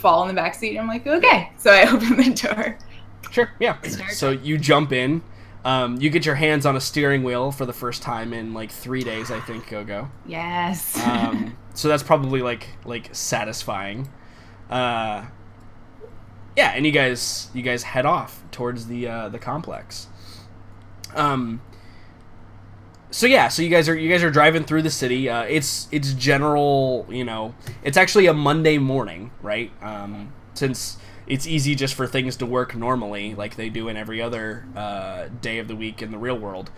fall in the back seat. I'm like, okay. So I open the door. Sure, yeah. So you jump in. You get your hands on a steering wheel for the first time in like 3 days, I think. Go. Yes. So that's probably like satisfying. Yeah, and you guys head off towards the complex. So you guys are driving through the city. It's general, it's actually a Monday morning, right? Since it's easy just for things to work normally, like they do in every other day of the week in the real world.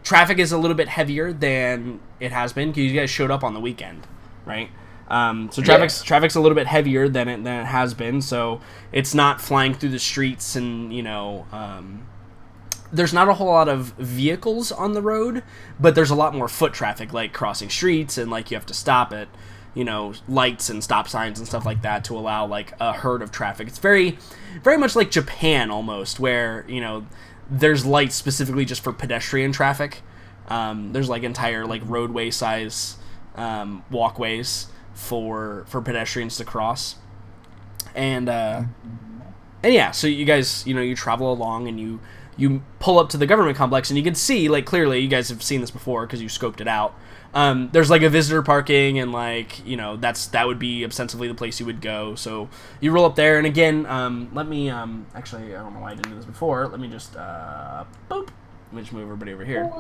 Traffic is a little bit heavier than it has been because you guys showed up on the weekend, right? So traffic's a little bit heavier than it has been. So it's not flying through the streets, and there's not a whole lot of vehicles on the road, but there's a lot more foot traffic, like crossing streets, and like you have to stop at lights and stop signs and stuff like that to allow like a herd of traffic. It's very, very much like Japan almost, where there's lights specifically just for pedestrian traffic. There's like entire like roadway size walkways for pedestrians to cross, and yeah, so you guys you travel along, and you pull up to the government complex, and you can see, like, clearly, you guys have seen this before because you scoped it out. There's like a visitor parking, and like that would be ostensibly the place you would go. So you roll up there, and again, let me actually, I don't know why I didn't do this before. Let me just boop. Let me just move everybody over here,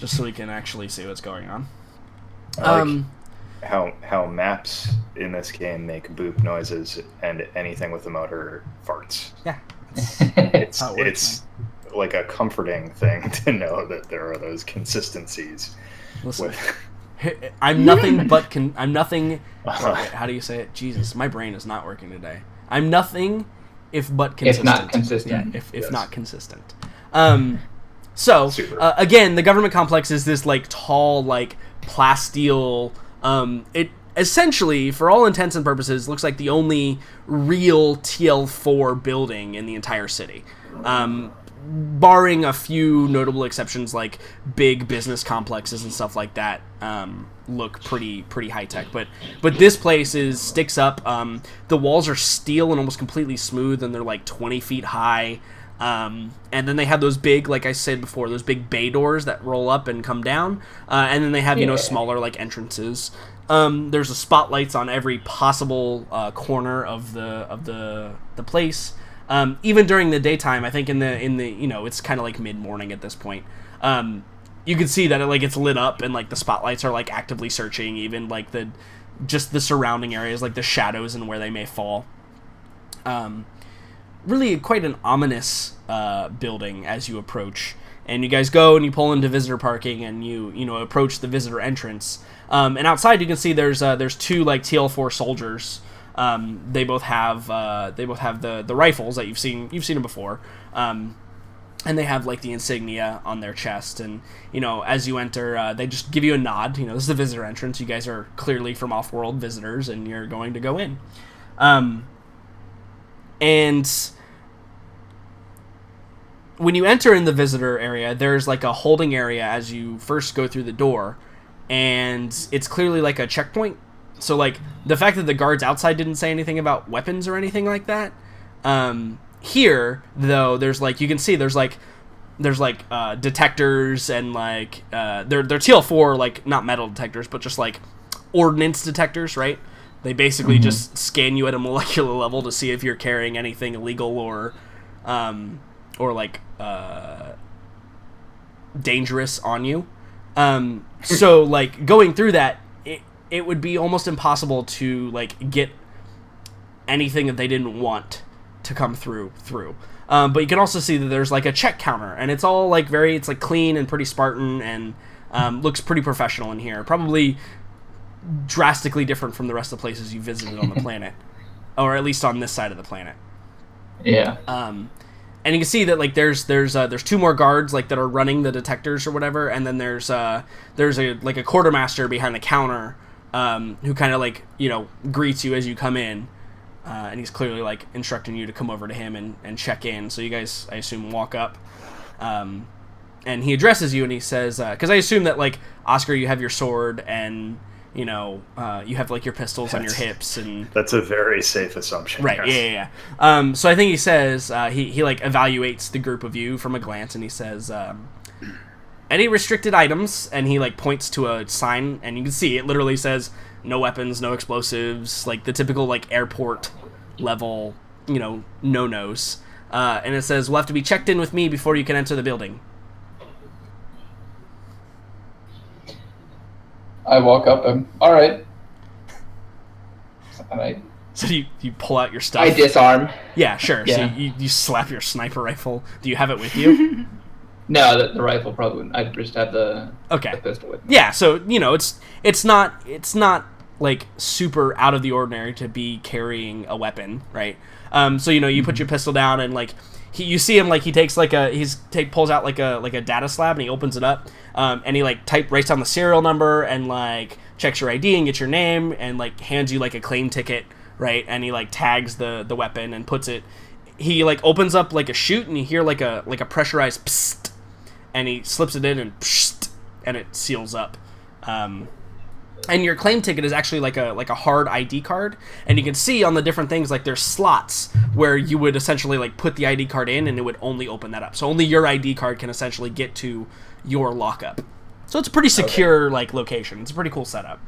just so we can actually see what's going on. How maps in this game make boop noises, and anything with a motor farts. Yeah, it's like a comforting thing to know that there are those consistencies. Listen, I'm nothing but I'm nothing. Wait, how do you say it? Jesus, my brain is not working today. I'm nothing if but consistent. If not consistent. Yeah, if Yes. not consistent. So again, the government complex is this like tall, like plasteel. It essentially, for all intents and purposes, looks like the only real TL4 building in the entire city. Barring a few notable exceptions, like big business complexes and stuff like that, look pretty high tech. But this place sticks up. The walls are steel and almost completely smooth, and they're like 20 feet high. And then they have those big, like I said before, those big bay doors that roll up and come down. And then they have smaller like entrances. There's spotlights on every possible corner of the place. Even during the daytime, I think in the it's kind of like mid-morning at this point. You can see that it's lit up, and like the spotlights are like actively searching, even like the surrounding areas, like the shadows and where they may fall. Really quite an ominous building as you approach. And you guys go and you pull into visitor parking, and you approach the visitor entrance. And outside you can see there's two like TL4 soldiers. They both have the rifles that you've seen them before, and they have like the insignia on their chest. And as you enter, they just give you a nod. This is the visitor entrance. You guys are clearly from off-world visitors, and you're going to go in. And when you enter in the visitor area, there's like a holding area as you first go through the door, and it's clearly like a checkpoint. So like the fact that the guards outside didn't say anything about weapons or anything like that. Here though, there's like, you can see there's detectors, and like they're TL4, like not metal detectors, but just like ordnance detectors, right? They basically just scan you at a molecular level to see if you're carrying anything illegal or like dangerous on you. So like going through that, it would be almost impossible to like get anything that they didn't want to come through. But you can also see that there's like a check counter, and it's all like it's like clean and pretty Spartan, and looks pretty professional in here. Probably drastically different from the rest of the places you visited on the planet, or at least on this side of the planet. Yeah. And you can see that like there's two more guards like that are running the detectors or whatever, and then there's a like a quartermaster behind the counter, who kind of like greets you as you come in, and he's clearly like instructing you to come over to him and check in. So you guys, I assume, walk up, and he addresses you, and he says, because I assume that like Oscar, you have your sword, and you have like your pistols on your hips, and that's a very safe assumption. right. Yes. Yeah. So I think he says he like evaluates the group of you from a glance, and he says, any restricted items, and he like points to a sign, and you can see it literally says no weapons, no explosives, like the typical like airport level, no-nos. And it says, will have to be checked in with me before you can enter the building. I walk up and, all right. And So you pull out your stuff. I disarm. Yeah, sure. Yeah. So you slap your sniper rifle. Do you have it with you? No, the rifle probably wouldn't. I'd just have the pistol with me. Yeah, so, it's not like super out of the ordinary to be carrying a weapon, right? So you put your pistol down, and like you see him, like he takes like pulls out like a data slab, and he opens it up, and he like writes down the serial number, and like checks your ID and gets your name, and like hands you like a claim ticket, right? And he like tags the weapon and puts it. He like opens up like a chute, and you hear like a pressurized psst, and he slips it in, and psst, and it seals up. And your claim ticket is actually like a hard ID card, and you can see on the different things, like there's slots where you would essentially like put the ID card in, and it would only open that up. So only your ID card can essentially get to your lockup. So it's a pretty secure like location. It's a pretty cool setup,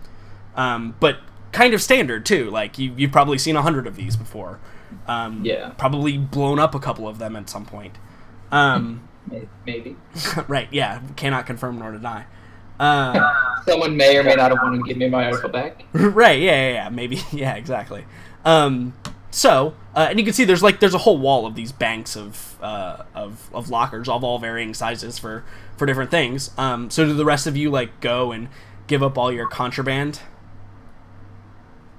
but kind of standard too. Like you've probably seen 100 of these before. Yeah. Probably blown up a couple of them at some point. Maybe. Right. Yeah. Cannot confirm nor deny. Someone may or may not have wanted to give me my rifle back. Right, yeah, maybe, yeah, exactly. So, and you can see there's a whole wall of these banks of lockers of all varying sizes for different things. So do the rest of you like go and give up all your contraband?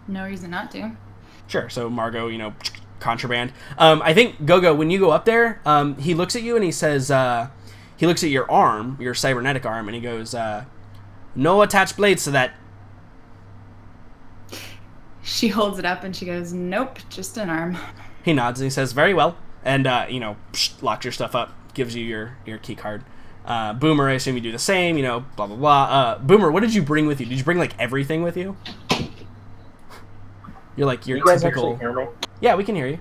No reason not to. Sure. So Margot, contraband. I think Gogo, when you go up there, he looks at you and he says, he looks at your arm, your cybernetic arm, and he goes, no attached blades to that. She holds it up and she goes, nope, just an arm. He nods and he says, very well. And, locks your stuff up, gives you your key card. Boomer, I assume you do the same, blah, blah, blah. Boomer, what did you bring with you? Did you bring, like, everything with you? You're like, your you guys typical... actually hear me? Yeah, we can hear you.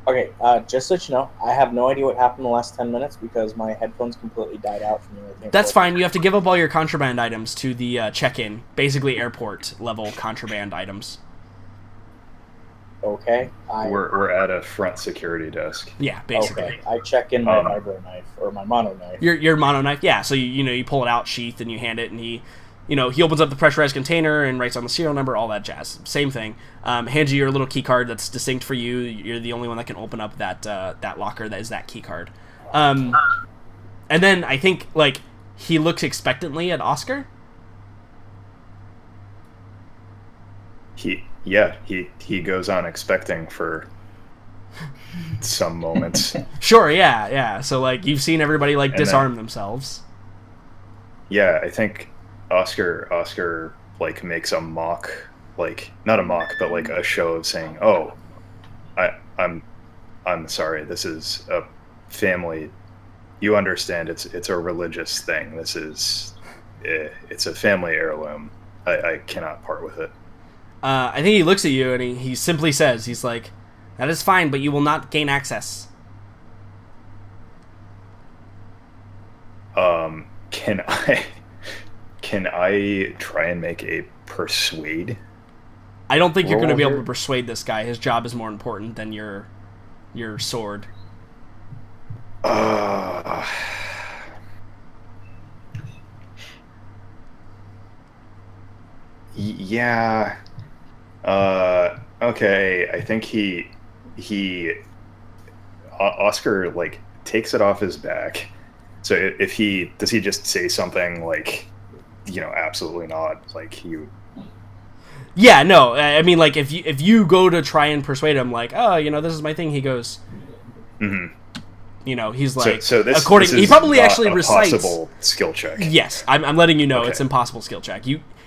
Okay, just so you know, I have no idea what happened in the last 10 minutes because my headphones completely died out from the... That's fine. You have to give up all your contraband items to the check-in. Basically airport-level contraband items. Okay. We're at a front security desk. Yeah, basically. Okay, I check in my vibro knife, or my mono knife. Your mono knife, yeah. So, you pull it out, sheath, and you hand it, and he opens up the pressurized container and writes on the serial number, all that jazz. Same thing. Hands you your little key card that's distinct for you. You're the only one that can open up that locker that is that key card. And then I think, like, he looks expectantly at Oscar. He goes on expecting for some moments. Sure, yeah. So, like, you've seen everybody, like, disarm themselves. Yeah, I think Oscar like makes a mock, like not a mock, but like a show of saying, "Oh, I'm sorry. This is a family. You understand? It's a religious thing. This is it's a family heirloom. I cannot part with it." I think he looks at you and he simply says, he's like, "That is fine, but you will not gain access." Can I try and make a persuade? I don't think you're going to be able here? to persuade this guy. His job is more important than your sword. Yeah. Okay. I think Oscar like takes it off his back. So if does he just say something like, absolutely not, like you? Yeah, no. I mean, like if you go to try and persuade him, like, oh, this is my thing. He goes, mm-hmm. He's like, so this he probably actually recites possible skill check. Yes, I'm letting you know Okay. It's impossible skill check.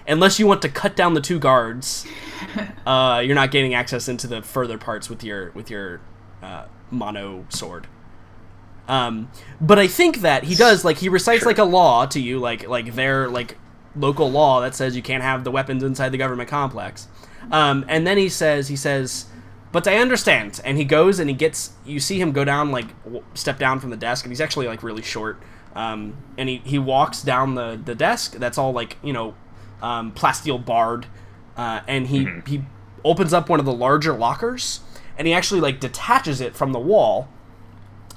Unless you want to cut down the 2 guards, you're not gaining access into the further parts with your mono sword. But I think that he does, like, he recites like a law to you, like their like local law that says you can't have the weapons inside the government complex. And then he says, but I understand. And he goes and you see him go down, like, step down from the desk, and he's actually, like, really short. And he walks down the desk that's all, like, plasteel barred. And he opens up one of the larger lockers, and he actually, like, detaches it from the wall.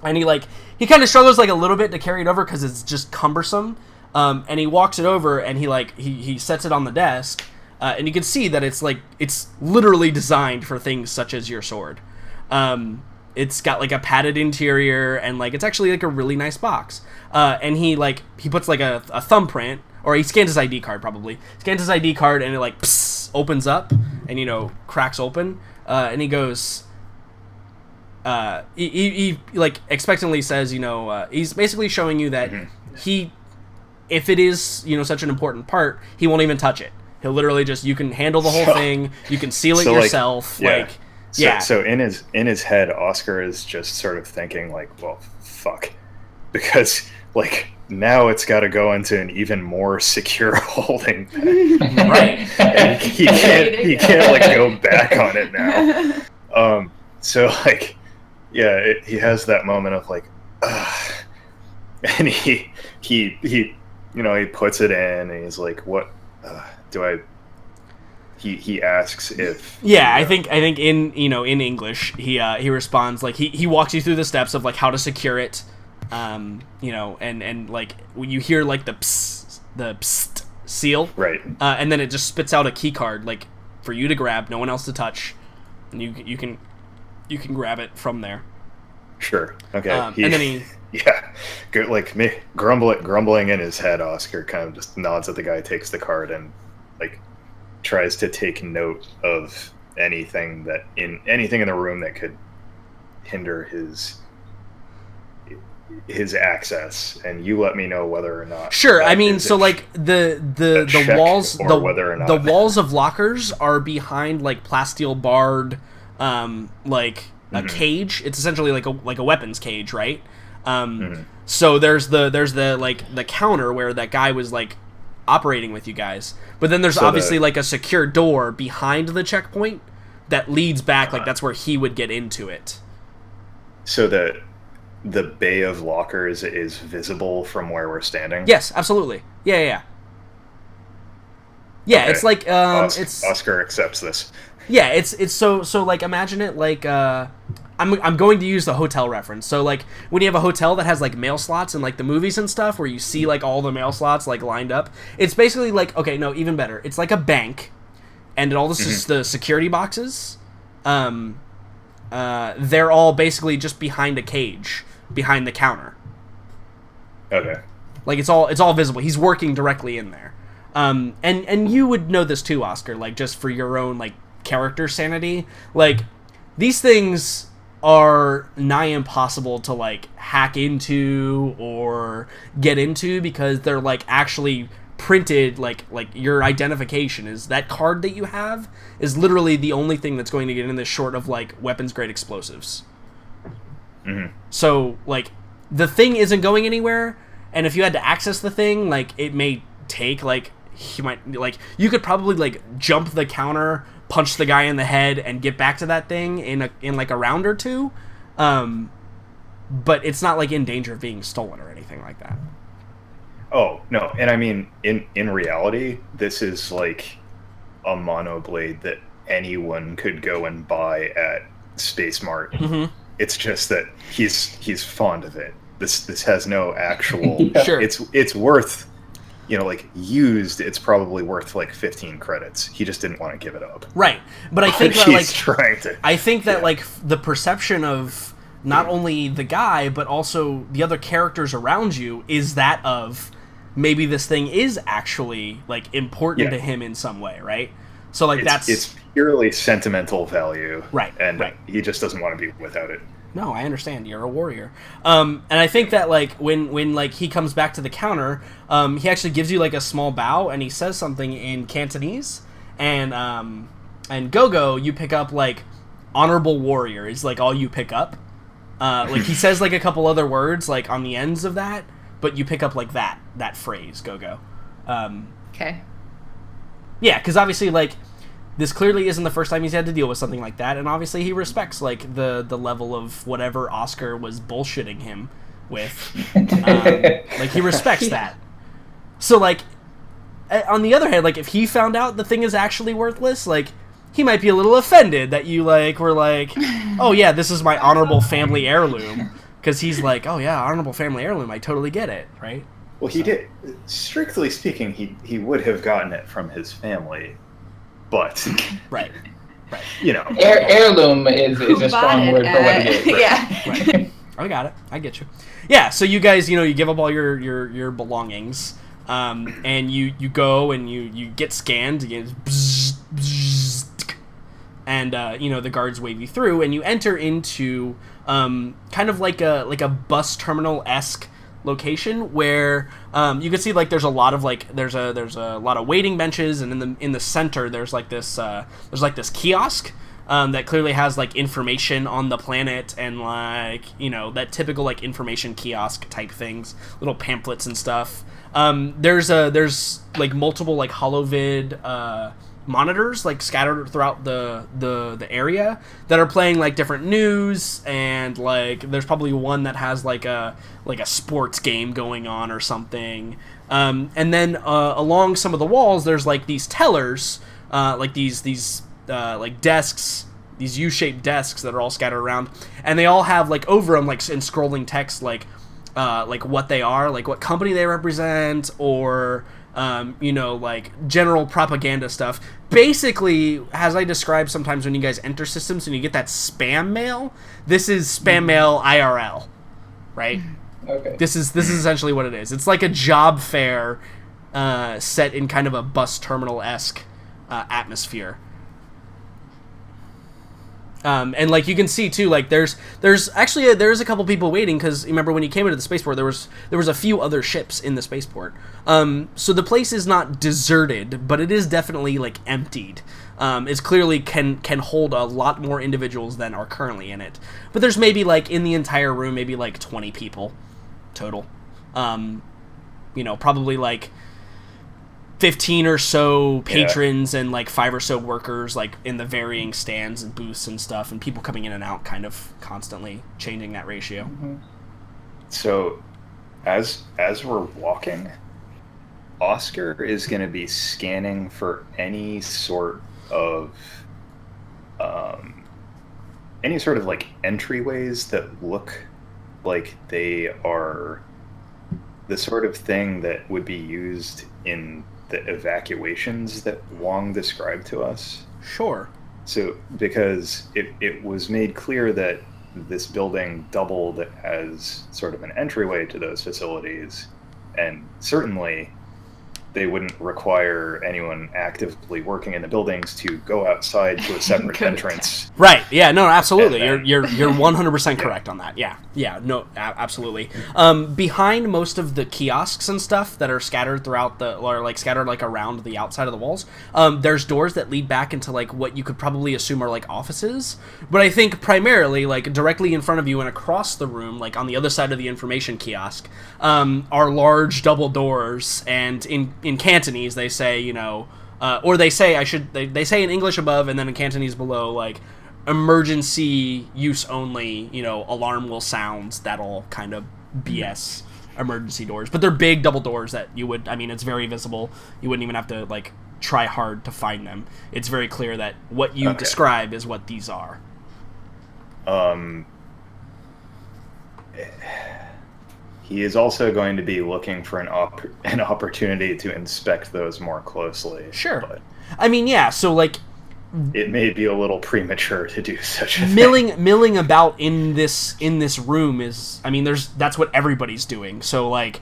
And he kind of struggles, like, a little bit to carry it over because it's just cumbersome. And he walks it over, and he sets it on the desk. And you can see that it's literally designed for things such as your sword. It's got, like, a padded interior, and, like, it's actually, like, a really nice box. And he puts, like, a thumbprint, or he scans his ID card, probably. Scans his ID card, and it, like, opens up, and, cracks open. And he goes... he like, expectantly says, he's basically showing you that if it is, such an important part, he won't even touch it. He'll literally just, you can handle the whole thing, you can seal it yourself, So in his head, Oscar is just sort of thinking, like, well, fuck. Because, like, now it's got to go into an even more secure holding pen. Right. And he can't, like, go back on it now. So, like, he has that moment of, like, ugh. And he puts it in, and he's like, what do I... He asks if... Yeah, I think in English, he responds, like, he walks you through the steps of, like, how to secure it, and like, when you hear, like, the psst seal, right, and then it just spits out a key card, like, for you to grab, no one else to touch, and you can grab it from there. Sure. Okay. And then he... Yeah. Good, like, me grumbling in his head, Oscar kind of just nods at the guy, takes the card, and, like, tries to take note of anything in the room that could hinder his access, and you let me know whether or not. Sure, I mean, so, like, the walls, whether or not the walls of lockers are behind, like, plasteel barred, like, a cage. It's essentially like a weapons cage, right? So there's the counter where that guy was, like, operating with you guys, but then there's obviously like a secure door behind the checkpoint that leads back, like, that's where he would get into it. So the bay of lockers is visible from where we're standing? Yes, absolutely. Yeah. Okay. It's like Oscar accepts this. Yeah, it's so like, imagine it like I'm going to use the hotel reference. So, like, when you have a hotel that has, like, mail slots in, like, the movies and stuff, where you see, like, all the mail slots, like, lined up, it's basically like, okay, no, even better. It's like a bank, and all the security boxes, they're all basically just behind a cage, behind the counter. Okay. Like, it's all visible. He's working directly in there. And you would know this too, Oscar, like, just for your own, like, character sanity. Like, these things are nigh impossible to, like, hack into or get into, because they're, like, actually printed, like your identification is that card that you have is literally the only thing that's going to get in this, short of, like, weapons grade explosives. So, like, the thing isn't going anywhere, and if you had to access the thing, like, it may take, like, you could probably, like, jump the counter, punch the guy in the head, and get back to that thing in like a round or two, but it's not, like, in danger of being stolen or anything like that. Oh no, and I mean, in reality, this is like a monoblade that anyone could go and buy at Space Mart. It's just that he's fond of it. This has no actual. Sure. It's worth. Like, used, it's probably worth, like, 15 credits. He just didn't want to give it up. Right. But I think that, he's like... trying to... I think that, like, the perception of not only the guy, but also the other characters around you is that of, maybe this thing is actually, like, important to him in some way, right? So, like, it's purely sentimental value. Right. And he just doesn't want to be without it. No, I understand. You're a warrior. And I think that, like, when like, he comes back to the counter, he actually gives you, like, a small bow, and he says something in Cantonese, and Go-Go, you pick up, like, honorable warrior is, like, all you pick up. Like, he says, like, a couple other words, like, on the ends of that, but you pick up, like, that phrase, Go-Go. Okay. Yeah, because obviously, like, this clearly isn't the first time he's had to deal with something like that, and obviously he respects, like, the level of whatever Oscar was bullshitting him with. Like, he respects that. So, like, on the other hand, like, if he found out the thing is actually worthless, like, he might be a little offended that you, like, were like, oh, yeah, this is my honorable family heirloom. Because he's like, oh, yeah, honorable family heirloom, I totally get it, right? Well, he did. Strictly speaking, he would have gotten it from his family, but Right. you know, Heirloom is Who a bought strong word for what it is. Yeah. Right. I got it. I get you. Yeah, so you guys, you give up all your belongings, and you go and you get scanned, you get bzz, bzz, and the guards wave you through, and you enter into kind of like a bus terminal-esque location where you can see, like, there's a lot of, like, there's a lot of waiting benches, and in the center there's this kiosk that clearly has, like, information on the planet and, like, that typical, like, information kiosk type things, little pamphlets and stuff. There's like multiple, like, holovid monitors, like, scattered throughout the area that are playing, like, different news, and, like, there's probably one that has like a sports game going on or something. And then along some of the walls there's, like, these tellers, like these like desks, these U-shaped desks that are all scattered around, and they all have, like, over them, like, in scrolling text, like what they are, like what company they represent, or like general propaganda stuff. Basically, as I describe sometimes when you guys enter systems and you get that spam mail, this is spam mail IRL, right? Okay. This is essentially what it is. It's like a job fair set in kind of a bus terminal-esque atmosphere. And, like, you can see too, like, there's a couple people waiting, because remember when you came into the spaceport there was a few other ships in the spaceport. So the place is not deserted, but it is definitely, like, emptied. It's clearly can hold a lot more individuals than are currently in it. But there's maybe, like, in the entire room, maybe like 20 people total. Probably like 15 or so patrons, and like 5 or so workers, like, in the varying stands and booths and stuff, and people coming in and out, kind of constantly changing that ratio. Mm-hmm. So as we're walking, Oscar is going to be scanning for any sort of like entryways that look like they are the sort of thing that would be used in the evacuations that Wong described to us. Sure. So, because it was made clear that this building doubled as sort of an entryway to those facilities, and certainly they wouldn't require anyone actively working in the buildings to go outside to a separate entrance. Right. Yeah. No. Absolutely. And then, you're 100% correct on that. Yeah. Yeah. No. Absolutely. Behind most of the kiosks and stuff that are scattered throughout scattered like around the outside of the walls, there's doors that lead back into, like, what you could probably assume are, like, offices. But I think primarily, like, directly in front of you and across the room, like on the other side of the information kiosk, are large double doors, and in Cantonese they say, or they say they say in English above, and then in Cantonese below, like, emergency use only, alarm will sound, that all kind of BS emergency doors. But they're big double doors that it's very visible. You wouldn't even have to, like, try hard to find them. It's very clear that what you describe is what these are. He is also going to be looking for an opportunity to inspect those more closely. Sure. But yeah, so, like, it may be a little premature to do such a milling about in this room is, that's what everybody's doing. So, like,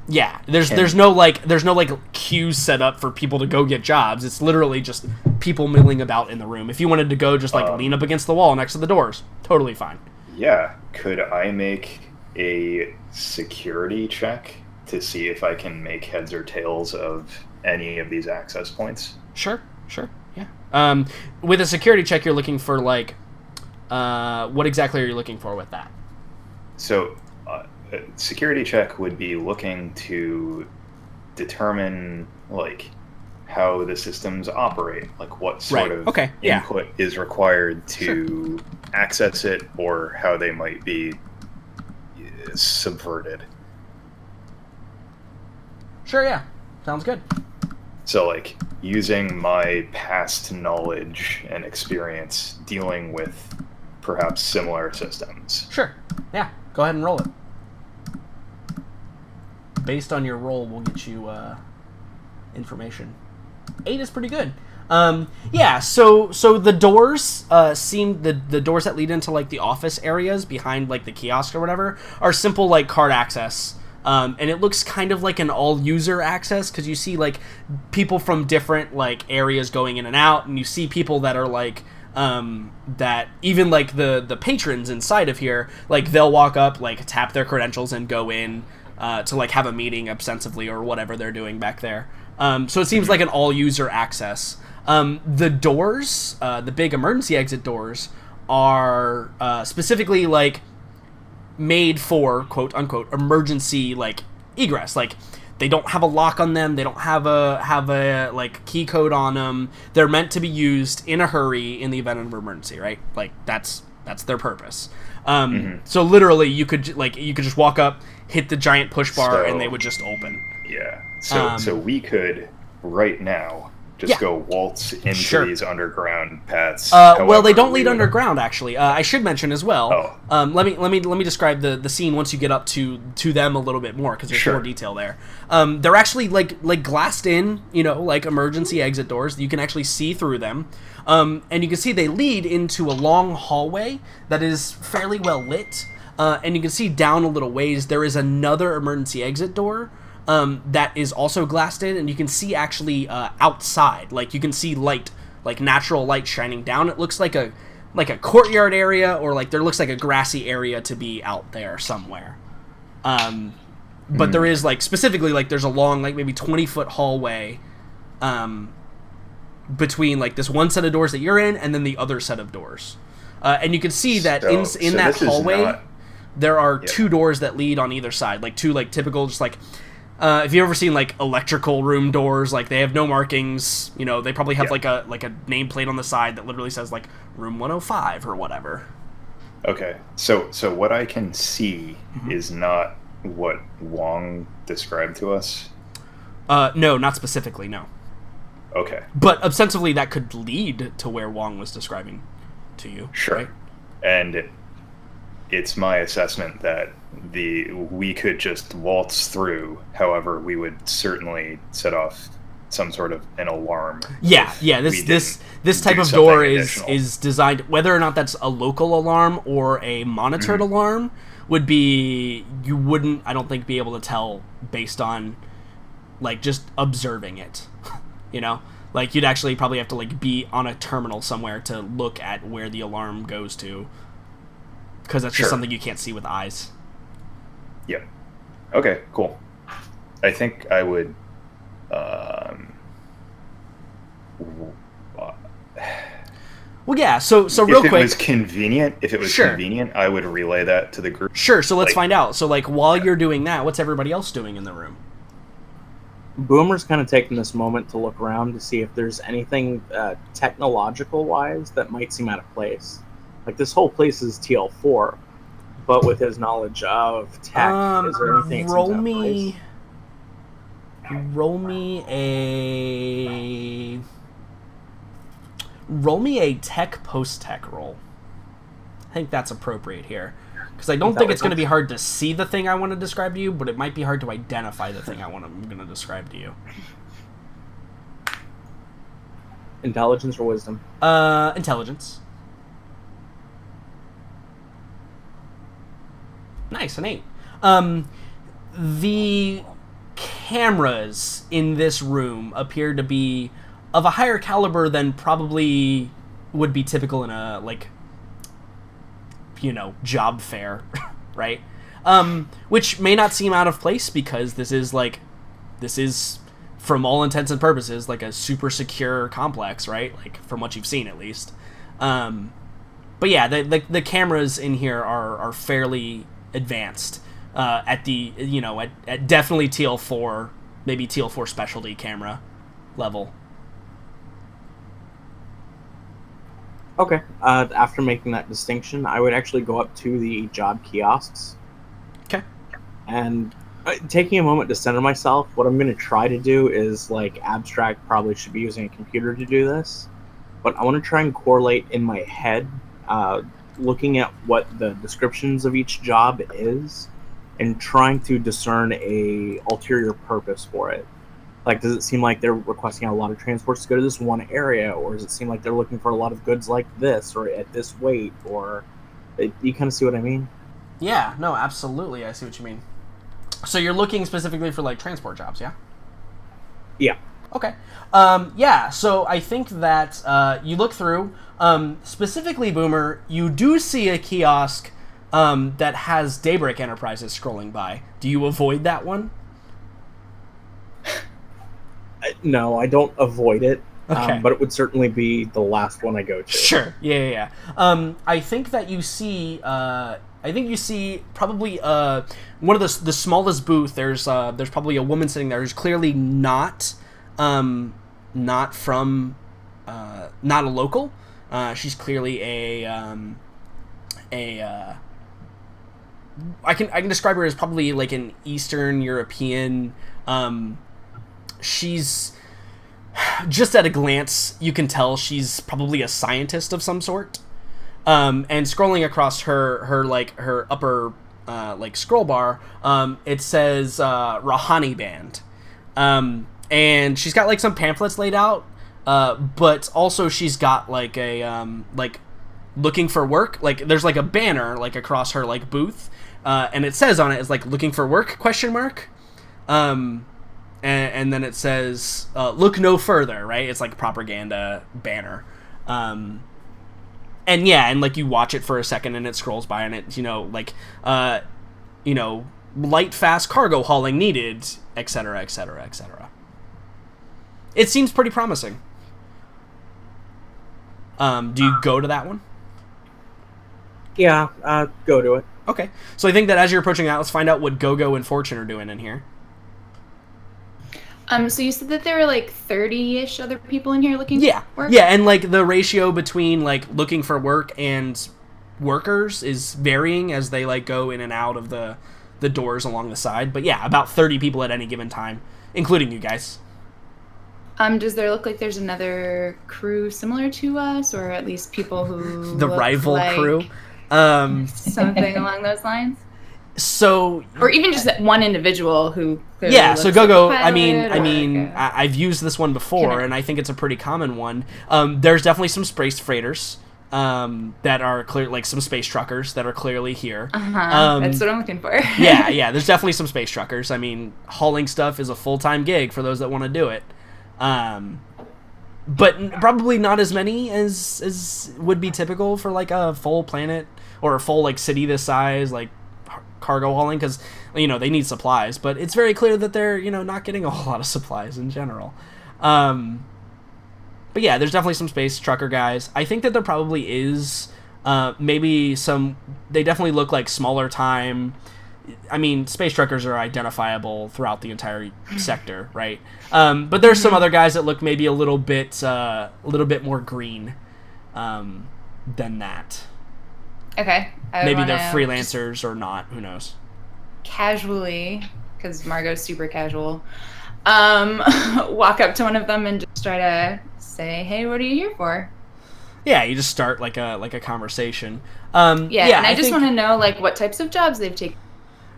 yeah, there's no queues set up for people to go get jobs. It's literally just people milling about in the room. If you wanted to go just, like, lean up against the wall next to the doors, totally fine. Yeah, could I make a security check to see if I can make heads or tails of any of these access points? Sure, yeah. With a security check, you're looking for, like, what exactly are you looking for with that? So, a security check would be looking to determine like how the systems operate, like what sort of input is required to access it, or how they might be subverted. Sure, yeah. Sounds good. So, like, using my past knowledge and experience dealing with perhaps similar systems. Sure. Yeah. Go ahead and roll it. Based on your roll, we'll get you information. 8 is pretty good. Yeah, so the doors seem the doors that lead into like the office areas behind like the kiosk or whatever are simple like card access. And it looks kind of like an all-user access because you see like people from different like areas going in and out, and you see people that are like that even like the patrons inside of here, like they'll walk up, like tap their credentials and go in to like have a meeting ostensibly or whatever they're doing back there. So it seems like an all-user access. The doors, the big emergency exit doors, are specifically like made for quote unquote emergency like egress. Like they don't have a lock on them. They don't have a like key code on them. They're meant to be used in a hurry in the event of emergency, right? Like that's their purpose. So literally you could just walk up, hit the giant push bar, and they would just open. Yeah. So we could right now just go waltz into these underground paths. Well, they don't lead underground, actually. I should mention as well. Let me describe the scene once you get up to them a little bit more, because there's more detail there. They're actually like glassed in, like emergency exit doors. You can actually see through them, and you can see they lead into a long hallway that is fairly well lit. And you can see down a little ways there is another emergency exit door. That is also glassed in, and you can see actually outside, like you can see light, like natural light shining down. It looks like a courtyard area, or like there looks like a grassy area to be out there somewhere. But there is like specifically like there's a long like maybe 20-foot hallway between like this one set of doors that you're in and then the other set of doors, and you can see that in that hallway there are two doors that lead on either side, like two like typical just like. If you've ever seen like electrical room doors, like they have no markings, they probably have like a nameplate on the side that literally says like room 105 or whatever. Okay, so what I can see is not what Wong described to us. No, not specifically, no. Okay, but ostensibly that could lead to where Wong was describing to you. Sure, right? And it's my assessment that we could just waltz through. However, we would certainly set off some sort of an alarm. Yeah. This type of door is designed, whether or not that's a local alarm or a monitored alarm, you wouldn't, I don't think, be able to tell based on like just observing it. Like you'd actually probably have to like be on a terminal somewhere to look at where the alarm goes to, because that's just something you can't see with eyes. Yep. Okay, cool. I think I would well, yeah, so real quick, if it was convenient, I would relay that to the group. Sure, so let's find out. So like while you're doing that, what's everybody else doing in the room? Boomer's kind of taking this moment to look around to see if there's anything technological wise that might seem out of place. Like this whole place is TL4, but with his knowledge of tech, is there anything? Roll me a tech post-tech roll. I think that's appropriate here, because I don't think it's going to be hard to see the thing I want to describe to you, but it might be hard to identify the thing I'm going to describe to you. Intelligence or wisdom? Intelligence. Nice, an 8. The cameras in this room appear to be of a higher caliber than probably would be typical in a, like, job fair, right? Which may not seem out of place, because this is, from all intents and purposes, like a super secure complex, right? Like, from what you've seen, at least. But yeah, the cameras in here are fairly advanced at the at definitely TL4 maybe TL4 specialty camera level. Okay. After making that distinction, I would actually go up to the job kiosks. Okay. And taking a moment to center myself, what I'm going to try to do is, like, abstract probably should be using a computer to do this, but I want to try and correlate in my head, looking at what the descriptions of each job is, and trying to discern a ulterior purpose for it. Like, does it seem like they're requesting a lot of transports to go to this one area, or does it seem like they're looking for a lot of goods like this, or at this weight, or... You kind of see what I mean? Yeah, no, absolutely, I see what you mean. So you're looking specifically for, like, transport jobs, yeah? Yeah. Okay. Yeah, so I think that you look through, specifically, Boomer, you do see a kiosk that has Daybreak Enterprises scrolling by. Do you avoid that one? No, I don't avoid it, Okay. but it would certainly be the last one I go to. Sure. Yeah. I think that you see. I think you see probably one of the smallest booth. There's probably a woman sitting there who's clearly not from not a local. She's clearly I can describe her as probably like an Eastern European. She's just at a glance, you can tell she's probably a scientist of some sort. And scrolling across her upper like scroll bar, it says Rahani Band. And she's got like some pamphlets laid out, but also she's got like a like looking for work. Like there's like a banner like across her like booth, and it says on it is like looking for work ? And then it says, look no further, right? It's like a propaganda banner. And yeah, and like you watch it for a second and it scrolls by and it's, light, fast cargo hauling needed, etc., etc., etc. It seems pretty promising. Do you go to that one? Yeah, go to it. Okay. So I think that as you're approaching that, let's find out what Gogo and Fortune are doing in here. So you said that there were like 30-ish other people in here looking for work? Yeah, and like the ratio between like looking for work and workers is varying as they like go in and out of the doors along the side. But yeah, about 30 people at any given time, including you guys. Does there look like there's another crew similar to us, or at least people who The look rival like crew. something along those lines? So, or even just that one individual who clearly yeah. So looks Gogo. like a I mean, pilot or I've used this one before, and I think it's a pretty common one. There's definitely some space freighters that are clear, like some space truckers that are clearly here. That's what I'm looking for. yeah. There's definitely some space truckers. I mean, hauling stuff is a full-time gig for those that want to do it. But probably not as many as would be typical for like a full planet or a full like city this size, like cargo hauling, because they need supplies, but it's very clear that they're not getting a whole lot of supplies in general. But yeah, there's definitely some space trucker guys. I think that there probably is maybe some. They definitely look like smaller time. I mean, space truckers are identifiable throughout the entire sector, right? But there's some other guys that look maybe a little bit more green than that. Okay. Maybe they're freelancers or not. Who knows? Casually, because Margot's super casual, walk up to one of them and just try to say, "Hey, what are you here for?" Yeah, you just start like a conversation. And I just want to know like what types of jobs they've taken.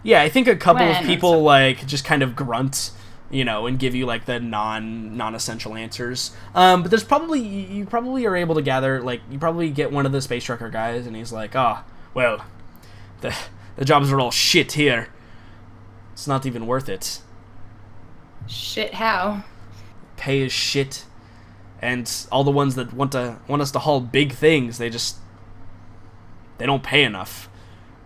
Yeah, I think a couple of people like just kind of grunt, and give you like the non-essential answers. But there's you probably are able to gather, like, you probably get one of the space trucker guys, and he's like, well, the jobs are all shit here. It's not even worth it. Shit, how? Pay is shit, and all the ones that want us to haul big things, they don't pay enough.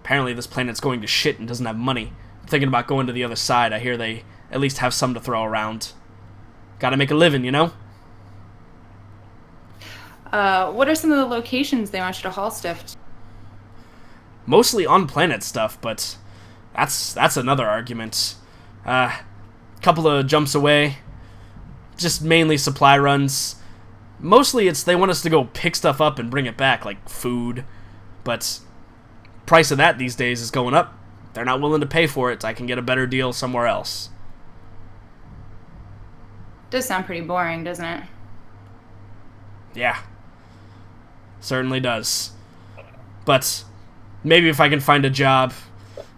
Apparently this planet's going to shit and doesn't have money. I'm thinking about going to the other side. I hear they at least have some to throw around. Gotta make a living, What are some of the locations they want you to haul stuff to? Mostly on-planet stuff, but that's another argument. couple of jumps away. Just mainly supply runs. Mostly it's they want us to go pick stuff up and bring it back, like food. But price of that these days is going up. They're not willing to pay for it. I can get a better deal somewhere else. Does sound pretty boring, doesn't it? Yeah. Certainly does. But maybe if I can find a job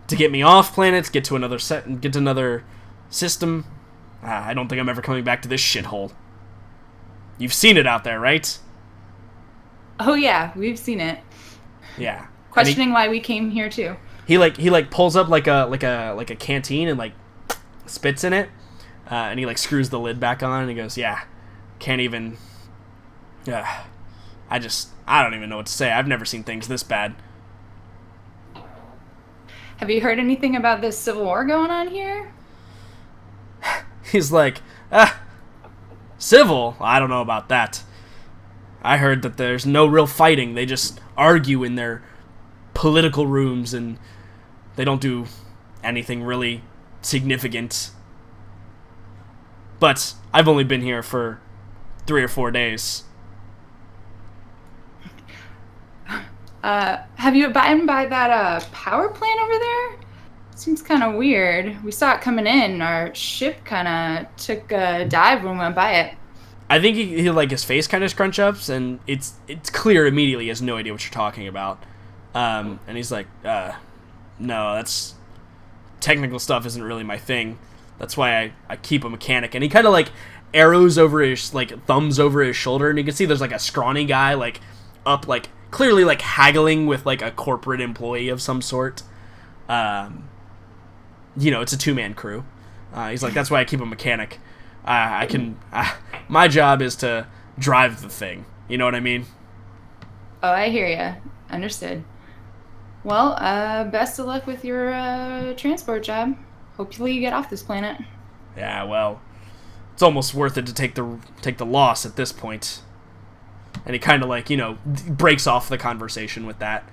to get me off planets, get to another get to another system, I don't think I'm ever coming back to this shithole. You've seen it out there, right? Oh yeah, we've seen it. Yeah. Questioning why we came here too. He pulls up like a canteen and like spits in it, and he like screws the lid back on and he goes, "Yeah, can't even. I don't even know what to say. I've never seen things this bad." Have you heard anything about this civil war going on here? He's like, civil? I don't know about that. I heard that there's no real fighting. They just argue in their political rooms and they don't do anything really significant. But I've only been here for 3 or 4 days. Have you been by that power plant over there? Seems kind of weird. We saw it coming in. Our ship kind of took a dive when we went by it. I think he like his face kind of scrunch ups, and it's clear immediately he has no idea what you're talking about. And he's like, no, that's technical stuff isn't really my thing. That's why I keep a mechanic. And he kind of like arrows over his like thumbs over his shoulder, and you can see there's like a scrawny guy like up like clearly like haggling with like a corporate employee of some sort. It's a 2-man crew. He's like, that's why I keep a mechanic. My job is to drive the thing. You know what I mean? Oh, I hear ya. Understood. Well, best of luck with your transport job. Hopefully you get off this planet. Yeah, well, it's almost worth it to take the loss at this point. And he kind of like, breaks off the conversation with that.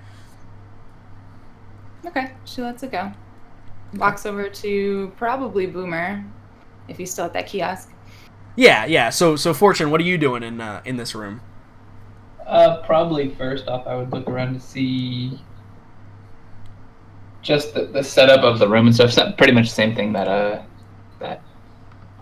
Okay, she lets it go. Walks over to probably Boomer, if he's still at that kiosk. Yeah. So Fortune, what are you doing in this room? Probably first off, I would look around to see just the setup of the room and stuff. So pretty much the same thing that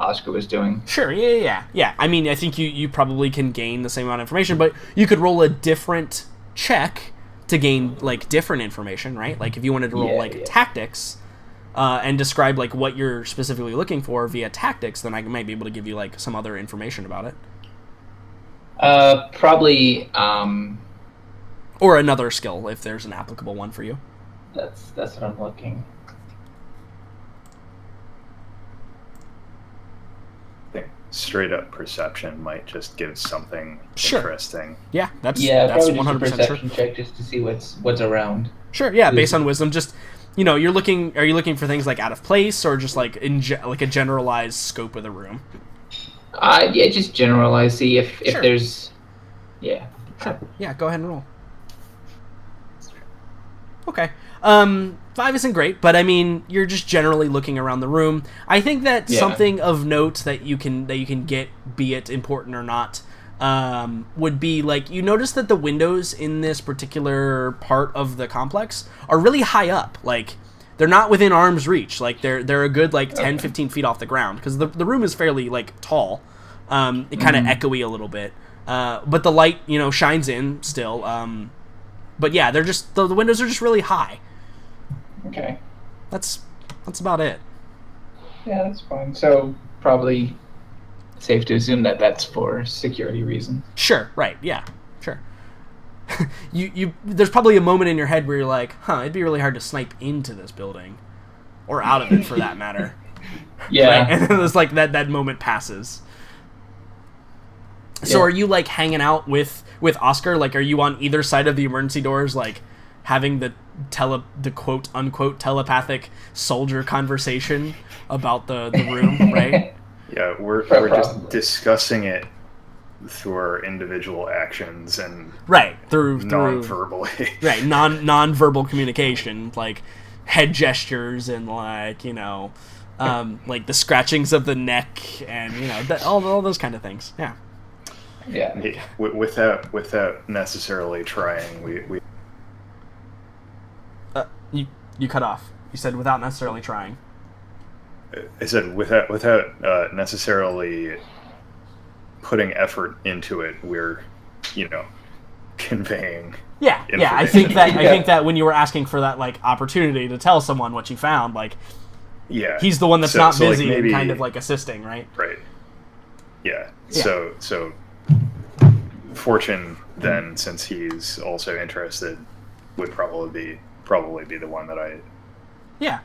Oscar was doing. Sure, yeah. I mean, I think you probably can gain the same amount of information, but you could roll a different check to gain, like, different information, right? Like, if you wanted to roll, tactics, and describe, like, what you're specifically looking for via tactics, then I might be able to give you, like, some other information about it. Probably, or another skill, if there's an applicable one for you. That's what I'm looking. Straight up perception might just give something interesting. Yeah, that's probably 100% just a perception check just to see what's around. Sure, yeah, based on wisdom, just you're looking. Are you looking for things like out of place, or just like like a generalized scope of the room? Just generalize. See if there's. Yeah. Sure. Yeah, go ahead and roll. Okay. 5 isn't great, but I mean, you're just generally looking around the room. I think that something of note that you can get, be it important or not, would be like you notice that the windows in this particular part of the complex are really high up. Like they're not within arm's reach. Like they're a good like 10, 15 feet off the ground because the room is fairly like tall. It kind of echoey a little bit, but the light shines in still. But yeah, they're just the windows are just really high. Okay. That's about it. Yeah, that's fine. So probably safe to assume that that's for security reasons. Sure. Right. Yeah. Sure. you there's probably a moment in your head where you're like, it'd be really hard to snipe into this building, or out of it for that matter. Yeah. Right? And then it's like that moment passes. So are you like hanging out with Oscar? Like, are you on either side of the emergency doors, like having the quote unquote telepathic soldier conversation about the room, right? Yeah, we're just discussing it through our individual actions and through non-verbally. Right, non-verbal communication, like head gestures and like like the scratchings of the neck and all those kind of things. Yeah. Yeah. Without necessarily trying, we you cut off. You said without necessarily trying. I said without necessarily putting effort into it, we're conveying. Yeah. I think that when you were asking for that like opportunity to tell someone what you found, like, yeah, he's the one that's not busy like maybe, and kind of like assisting, right? Right. Yeah. So Fortune then, since he's also interested, would probably be the one that I. Yeah.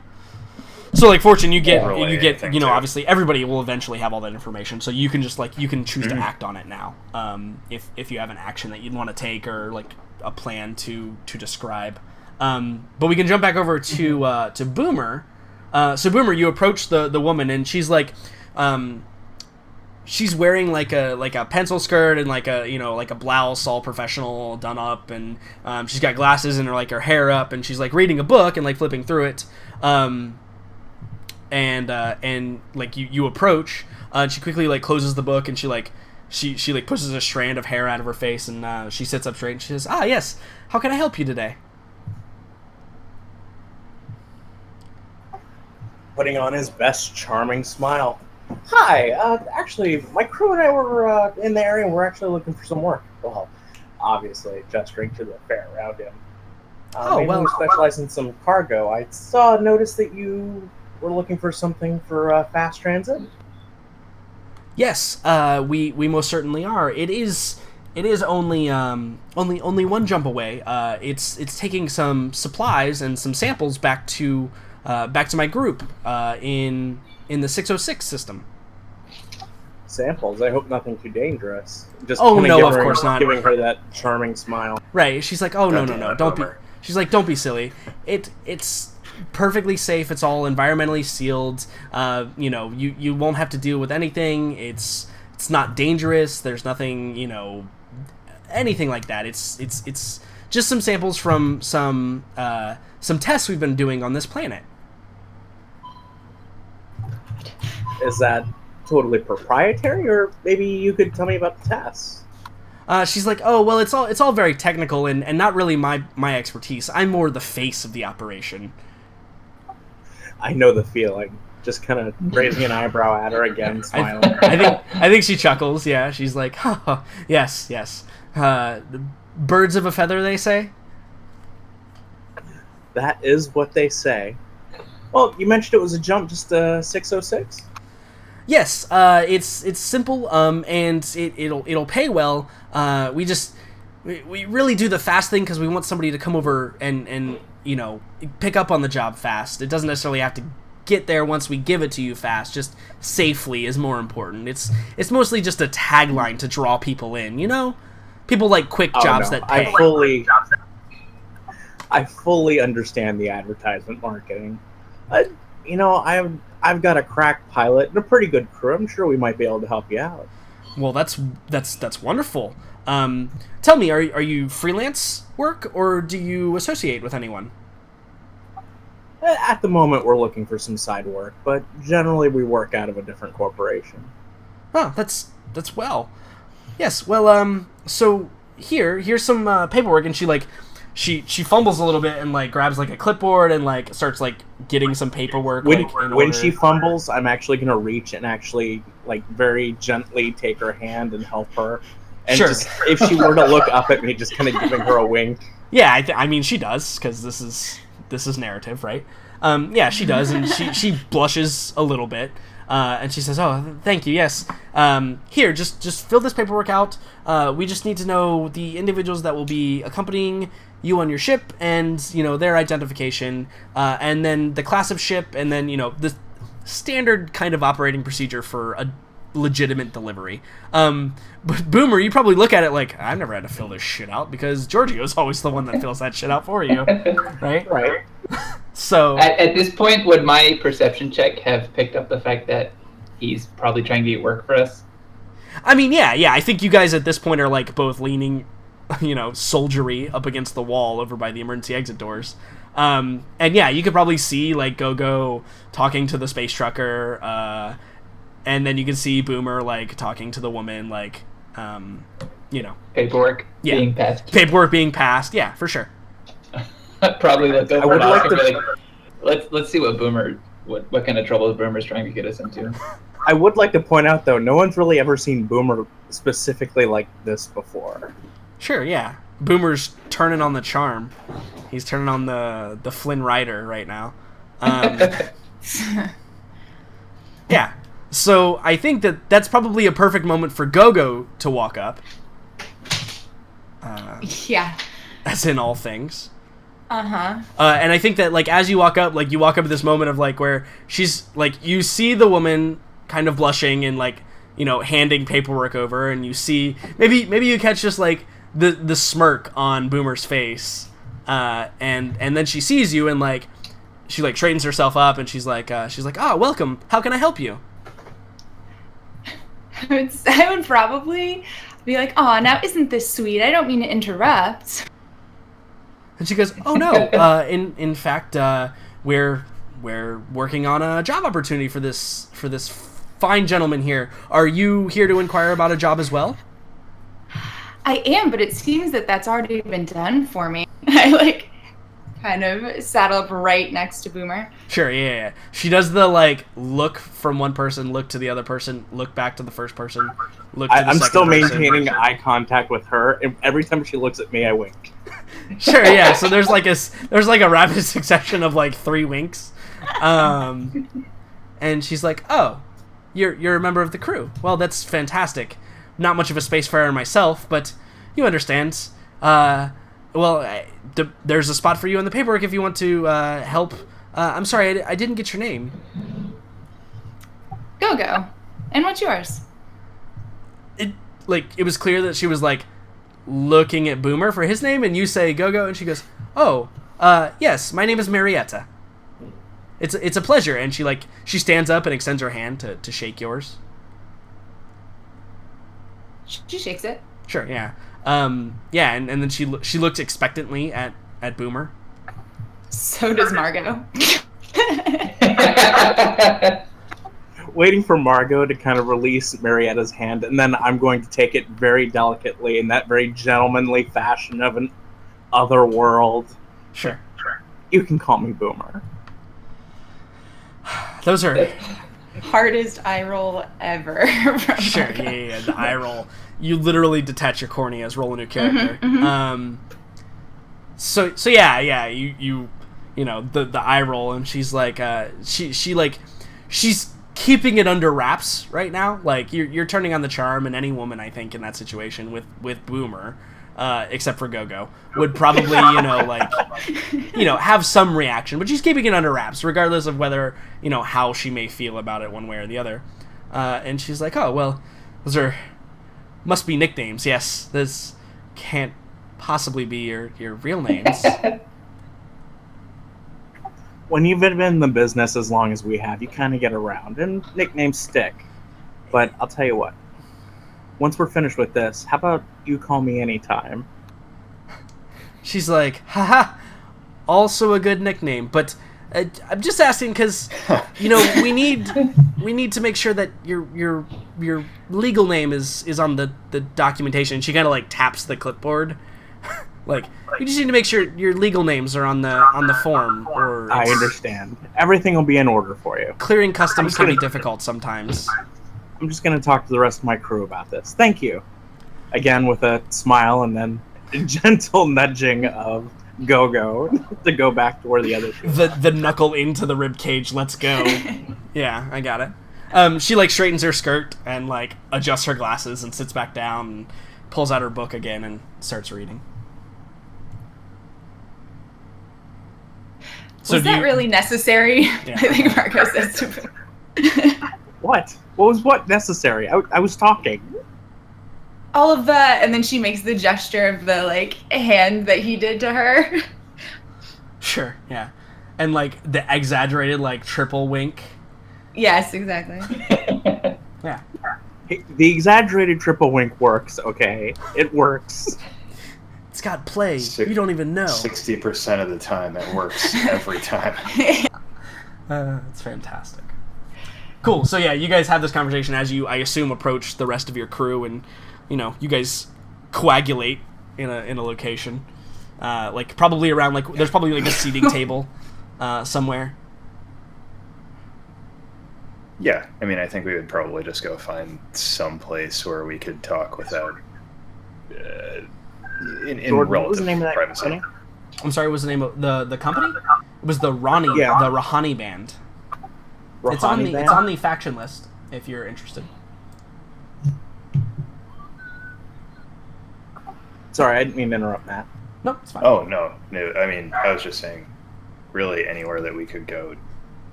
So like Fortune, you get obviously everybody will eventually have all that information, so you can just choose to act on it now. If you have an action that you'd want to take or like a plan to describe. But we can jump back over to Boomer. So Boomer, you approach the woman and she's like, she's wearing like a pencil skirt and like a blouse all professional done up, and she's got glasses and her hair up, and she's like reading a book and like flipping through it. And like you approach, and she quickly like closes the book and she pushes a strand of hair out of her face, and she sits up straight and she says, yes, how can I help you today? Putting on his best charming smile. Hi, actually, my crew and I were in the area and we're actually looking for some work. Well, obviously, gesturing to the fair around him. We specialize in some cargo. I noticed that you were looking for something for fast transit. Yes, we most certainly are. It is only one jump away. It's taking some supplies and some samples back to my group in the 606 system. Samples? I hope nothing too dangerous. Just no, of course not. Giving her that charming smile. Right. She's like, oh no, don't be. She's like, don't be silly. It's perfectly safe. It's all environmentally sealed. You won't have to deal with anything. It's not dangerous. There's nothing, anything like that. It's just some samples from some tests we've been doing on this planet. Is that totally proprietary, or maybe you could tell me about the tests? She's like, oh, well, it's all very technical and not really my expertise. I'm more the face of the operation. I know the feeling. Just kind of raising an eyebrow at her again, smiling. I think she chuckles. Yeah, she's like, yes. Birds of a feather, they say. That is what they say. Well, you mentioned it was a jump just to 606. Yes, it's simple, and it'll pay well. We really do the fast thing because we want somebody to come over and pick up on the job fast. It doesn't necessarily have to get there once we give it to you fast. Just safely is more important. It's mostly just a tagline to draw people in. People like quick jobs that pay. I fully understand the advertisement marketing. I've got a crack pilot and a pretty good crew. I'm sure we might be able to help you out. Well, that's wonderful. Tell me, are you freelance work or do you associate with anyone? At the moment, we're looking for some side work, but generally we work out of a different corporation. Oh, that's well. Yes, well, so here's some paperwork, and she fumbles a little bit and grabs a clipboard and starts getting some paperwork. When she fumbles, I'm actually gonna reach and actually very gently take her hand and help her. And sure. Just, if she were to look up at me, just kind of giving her a wink. Yeah, I mean she does, because this is narrative, right? Yeah, she does, and she blushes a little bit. And she says, "Oh, thank you. Yes. Here, just fill this paperwork out. We just need to know the individuals that will be accompanying you on your ship, and their identification, and then the class of ship, and then the standard kind of operating procedure for a legitimate delivery." But Boomer, you probably look at it like, I've never had to fill this shit out because Giorgio's always the one that fills that shit out for you, right? Right. So at this point, would my perception check have picked up the fact that he's probably trying to get work for us? I mean, yeah. I think you guys at this point are both leaning, soldiery up against the wall over by the emergency exit doors. And yeah, you could probably see like Go-Go talking to the space trucker, and then you can see Boomer like talking to the woman, like, Paperwork being passed. Paperwork being passed. Yeah, for sure. Probably look over. I would like to. Let's see what Boomer, what kind of trouble Boomer's trying to get us into. I would like to point out though, no one's really ever seen Boomer specifically like this before. Sure, yeah. Boomer's turning on the charm. He's turning on the Flynn Rider right now. Yeah. So I think that's probably a perfect moment for Go-Go to walk up. Yeah. As in all things. Uh-huh. And I think that, like, as you walk up, at this moment of, like, where she's, like, you see the woman kind of blushing and, like, handing paperwork over, and you see, maybe you catch just, like, the smirk on Boomer's face, and then she sees you, and, like, she, like, straightens herself up, and she's like, "Ah, welcome. How can I help you?" I would probably be like, "Aw, now isn't this sweet? I don't mean to interrupt." And she goes, "Oh no, in fact, we're working on a job opportunity for this fine gentleman here. Are you here to inquire about a job as well?" I am, but it seems that that's already been done for me. I like kind of saddle up right next to Boomer. Sure, yeah. She does the like look from one person, look to the other person, look back to the first person, look to the I'm second still person. maintaining eye contact with her, and every time she looks at me, I wink. Sure, yeah. So there's like a rapid succession of like 3 winks, and she's like, "Oh, you're a member of the crew. Well, that's fantastic. Not much of a spacefarer myself, but you understand. There's a spot for you in the paperwork if you want to help. I'm sorry, I didn't get your name." Go-Go. And what's yours? It was clear that she was like looking at Boomer for his name, and you say Go-Go, and she goes, "Oh, yes, my name is Marietta. It's a pleasure." And she stands up and extends her hand to shake yours. She shakes it. Sure, yeah. Yeah, and then she looked expectantly at Boomer. So does Margot. Waiting for Margot to kind of release Marietta's hand, and then I'm going to take it very delicately in that very gentlemanly fashion of an other world. Sure. You can call me Boomer. Those are Hardest eye roll ever. From sure. Margot. Yeah, the eye roll. You literally detach your corneas, roll a new character. So yeah. You the eye roll, and she's like she's keeping it under wraps right now. Like you're turning on the charm, and any woman I think in that situation with Boomer, except for Go-Go, would probably have some reaction, but she's keeping it under wraps regardless of whether how she may feel about it one way or the other. And she's like, "Oh well, those must be nicknames. Yes, this can't possibly be your real names." When you've been in the business as long as we have, you kind of get around, and nicknames stick. But I'll tell you what. Once we're finished with this, how about you call me anytime? She's like, "Haha, also a good nickname, but I'm just asking because we need to make sure that your legal name is on the documentation." She kind of like taps the clipboard, like, "You just need to make sure your legal names are on the form." Or I understand. Everything will be in order for you. Clearing customs can be difficult sometimes. I'm just going to talk to the rest of my crew about this. Thank you. Again, with a smile and then a gentle nudging of Go-Go to go back to where the other two are. The knuckle into the rib cage. Let's go. Yeah, I got it. She like straightens her skirt and like adjusts her glasses and sits back down and pulls out her book again and starts reading. So Was that really necessary? Yeah. I think Margot says to him. What? What was what necessary? I was talking. All of that, and then she makes the gesture of the like hand that he did to her. Sure, yeah. And like the exaggerated like triple wink. Yes, exactly. Hey, the exaggerated triple wink works, okay? It works. It's got play. You don't even know. 60% of the time, it works every time. It's fantastic. Cool. So yeah, you guys have this conversation as you, I assume, approach the rest of your crew, and you guys coagulate in a location, like probably around there's probably like a seating table, somewhere. Yeah, I mean, I think we would probably just go find some place where we could talk without in Jordan, what relative was the name of that privacy. company? I'm sorry, what was the name of the company? It was the the Rahani Band. It's on the faction list if you're interested. Sorry, I didn't mean to interrupt, Matt. No, it's fine. Oh no! I mean, I was just saying, really, anywhere that we could go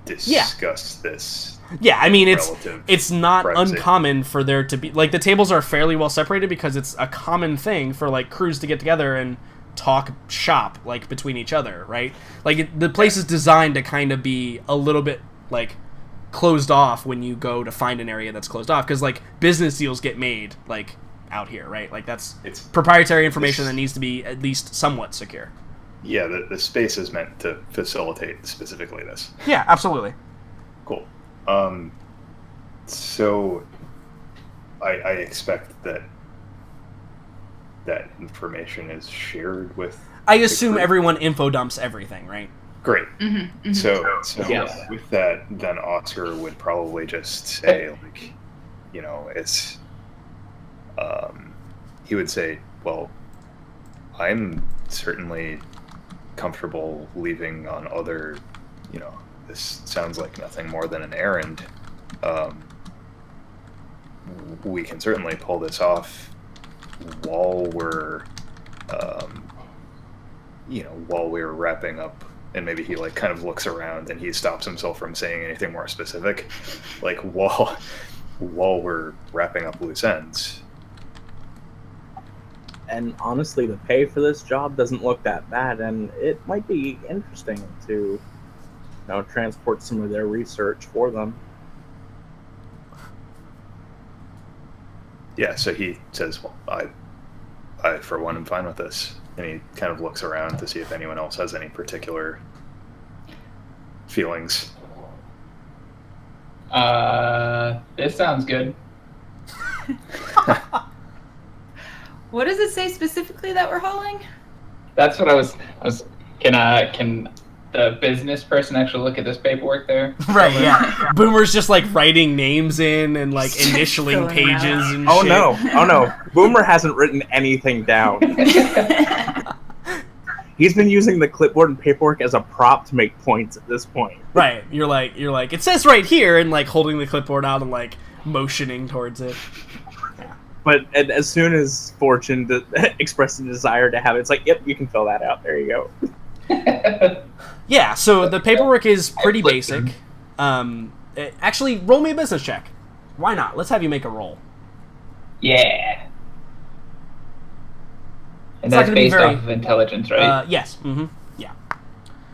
discuss this. Yeah, I mean, relative it's not privacy. uncommon for there to be the tables are fairly well separated because it's a common thing for crews to get together and talk shop between each other, right? The place is designed to kind of be a little bit closed off when you go to find an area that's closed off because business deals get made out here, right? It's proprietary information that needs to be at least somewhat secure. Yeah, the space is meant to facilitate specifically this. Yeah, absolutely. Cool. So I expect that information is shared with. I assume everyone info dumps everything, right? Great. Mm-hmm, mm-hmm. So Yes. with that, then Oscar would probably just say, it's. He would say, "Well, I'm certainly comfortable leaving on other. This sounds like nothing more than an errand. We can certainly pull this off while we're, while we're wrapping up." And maybe he kind of looks around and he stops himself from saying anything more specific, while we're wrapping up loose ends. And honestly, the pay for this job doesn't look that bad, and it might be interesting to transport some of their research for them. Yeah, so he says, "Well, I for one am fine with this," and he kind of looks around to see if anyone else has any particular feelings. This sounds good. What does it say specifically that we're hauling? That's what I was. Can the business person actually look at this paperwork there? Right, yeah. Boomer's just writing names in and initialing Filling it pages out. and Oh shit. no! Boomer hasn't written anything down. He's been using the clipboard and paperwork as a prop to make points at this point. Right. You're like, it says right here, and holding the clipboard out and motioning towards it. But as soon as Fortune expressed a desire to have it, it's yep, you can fill that out. There you go. Yeah, so the paperwork is pretty basic. Actually, roll me a business check. Why not? Let's have you make a roll. Yeah. And It's not that's gonna be based very- off of intelligence, right? Yes. Mm-hmm. Yeah.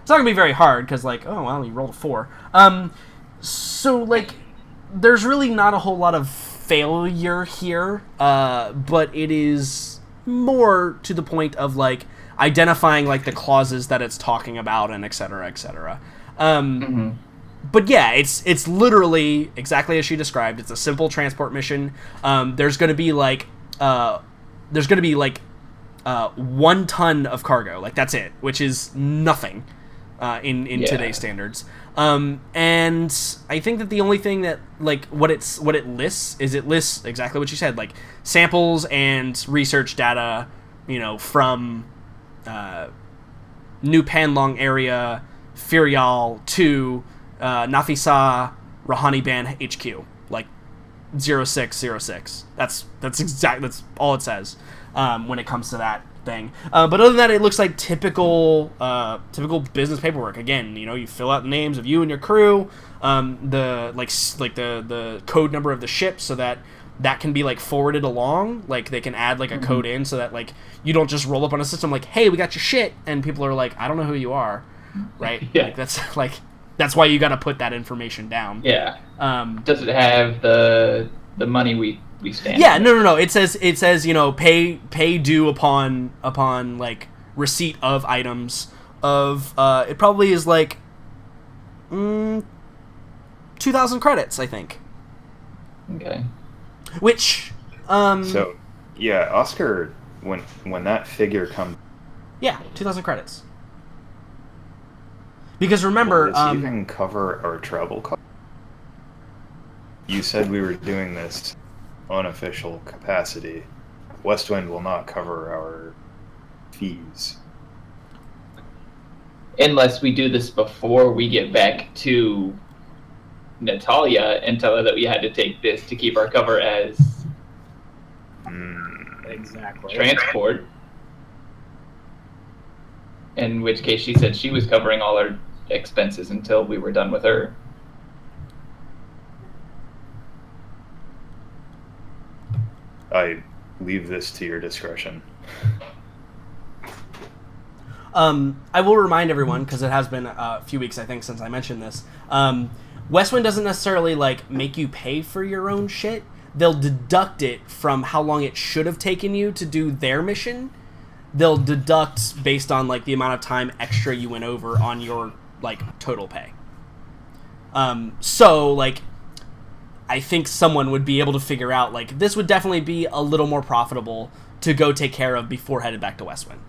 It's not going to be very hard, because, oh, well, you rolled a 4. So, there's really not a whole lot of failure here, but it is more to the point of, identifying, the clauses that it's talking about, and et cetera, et cetera. But yeah, it's literally exactly as she described. It's a simple transport mission. There's going to be, 1 ton of cargo. That's it, which is nothing in today's standards. And I think that the only thing that what it lists is it lists exactly what you said, samples and research data, from New Panlong area, Firial to Nafisa Rahani Band HQ, 0606. That's all it says when it comes to that thing. But other than that, it looks like typical business paperwork. Again, you fill out the names of you and your crew, the code number of the ship, so that can be forwarded along. They can add a code in, so that you don't just roll up on a system hey, we got your shit, and people are I don't know who you are, right? Yeah. That's why you got to put that information down. Yeah. Does it have the money we we stand. Yeah, no. It says pay due upon like receipt of items of it probably is like 2,000 credits, I think. Okay. Which So, yeah, Oscar, when that figure comes, 2,000 credits. Because remember, will this even cover our travel costs? You said we were doing this unofficial capacity. Westwind will not cover our fees. Unless we do this before we get back to Natalia and tell her that we had to take this to keep our cover as Exactly. transport. In which case she said she was covering all our expenses until we were done with her. I leave this to your discretion. I will remind everyone, because it has been a few weeks, I think, since I mentioned this. Westwind doesn't necessarily like make you pay for your own shit. They'll deduct it from how long it should have taken you to do their mission. They'll deduct based on like the amount of time extra you went over on your like total pay. So like I think someone would be able to figure out like this would definitely be a little more profitable to go take care of before headed back to Westwind.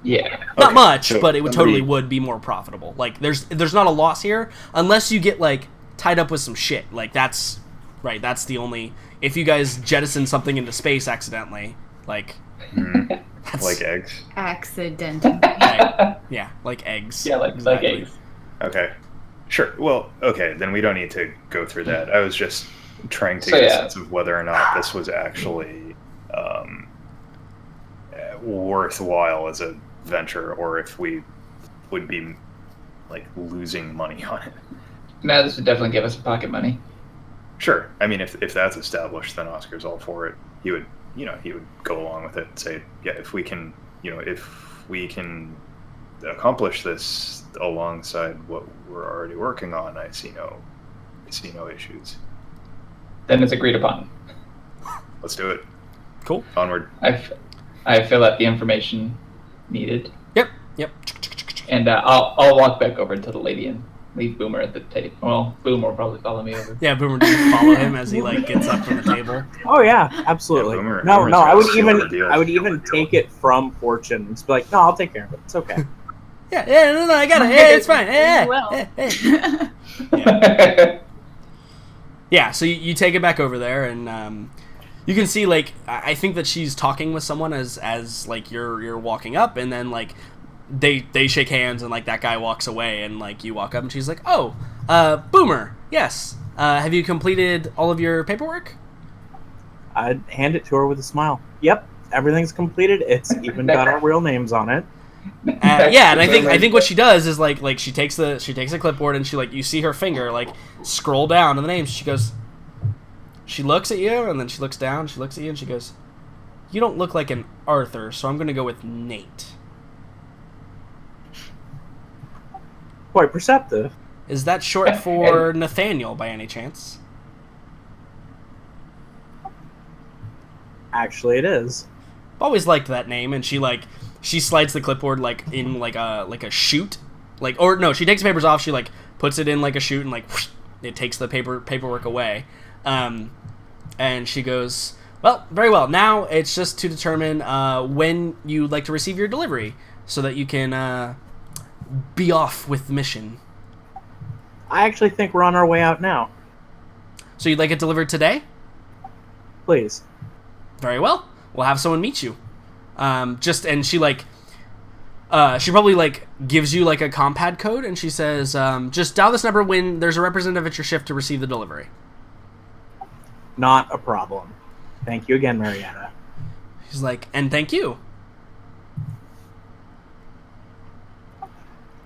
Yeah. Not Okay, much, so but it would somebody- totally would be more profitable. Like there's not a loss here unless you get like tied up with some shit. Like that's right, that's the only if you guys jettison something into space accidentally, like that's Like eggs? Accidental. right. Yeah, like eggs. Yeah, like Exactly. eggs. Okay. Sure. Well, okay, then we don't need to go through that. I was just trying to So, get a yeah. sense of whether or not this was actually worthwhile as a venture, or if we would be like losing money on it. No, this would definitely give us pocket money. Sure. I mean, if that's established, then Oscar's all for it. He would go along with it and say, yeah, if we can accomplish this alongside what we're already working on, I see no issues. Then it's agreed upon. Let's do it. Cool. Onward. I fill out the information needed, Yep. and I'll walk back over to the lady and leave Boomer at the table. Well, Boomer will probably follow me over. Yeah, Boomer does follow him as he like gets up from the table. Oh yeah, absolutely. Yeah, Boomer's no, got I a would seal even of the deal. I would even take it from Fortune and just be like, no, I'll take care of it. It's okay. Yeah, no, I got it. Yeah, it's fine. Yeah, Well. yeah. Yeah. Yeah, so you take it back over there, and you can see like I think that she's talking with someone as like you're walking up, and then like they shake hands, and like that guy walks away, and like you walk up, and she's like, "Oh, Boomer, yes. Have you completed all of your paperwork?" I'd hand it to her with a smile. Yep, everything's completed. It's even got our real names on it. Yeah, and I think what she does is like she takes a clipboard, and she like you see her finger like scroll down to the names. She looks at you, and then she looks down. She looks at you, and she goes, "You don't look like an Arthur, so I'm going to go with Nate." Quite perceptive. Is that short for Nathaniel by any chance? Actually, it is. Always liked that name, and she slides the clipboard like in like a chute, like or no, she takes the papers off. She like puts it in like a chute, and like whoosh, it takes the paperwork away. And she goes, "Well, very well. Now it's just to determine when you'd like to receive your delivery, so that you can be off with the mission." I actually think we're on our way out now. So you'd like it delivered today? Please. Very well. We'll have someone meet you. And she like, she probably like gives you like a compad code, and she says, just dial this number when there's a representative at your shift to receive the delivery. Not a problem. Thank you again, Marietta. She's like, and thank you.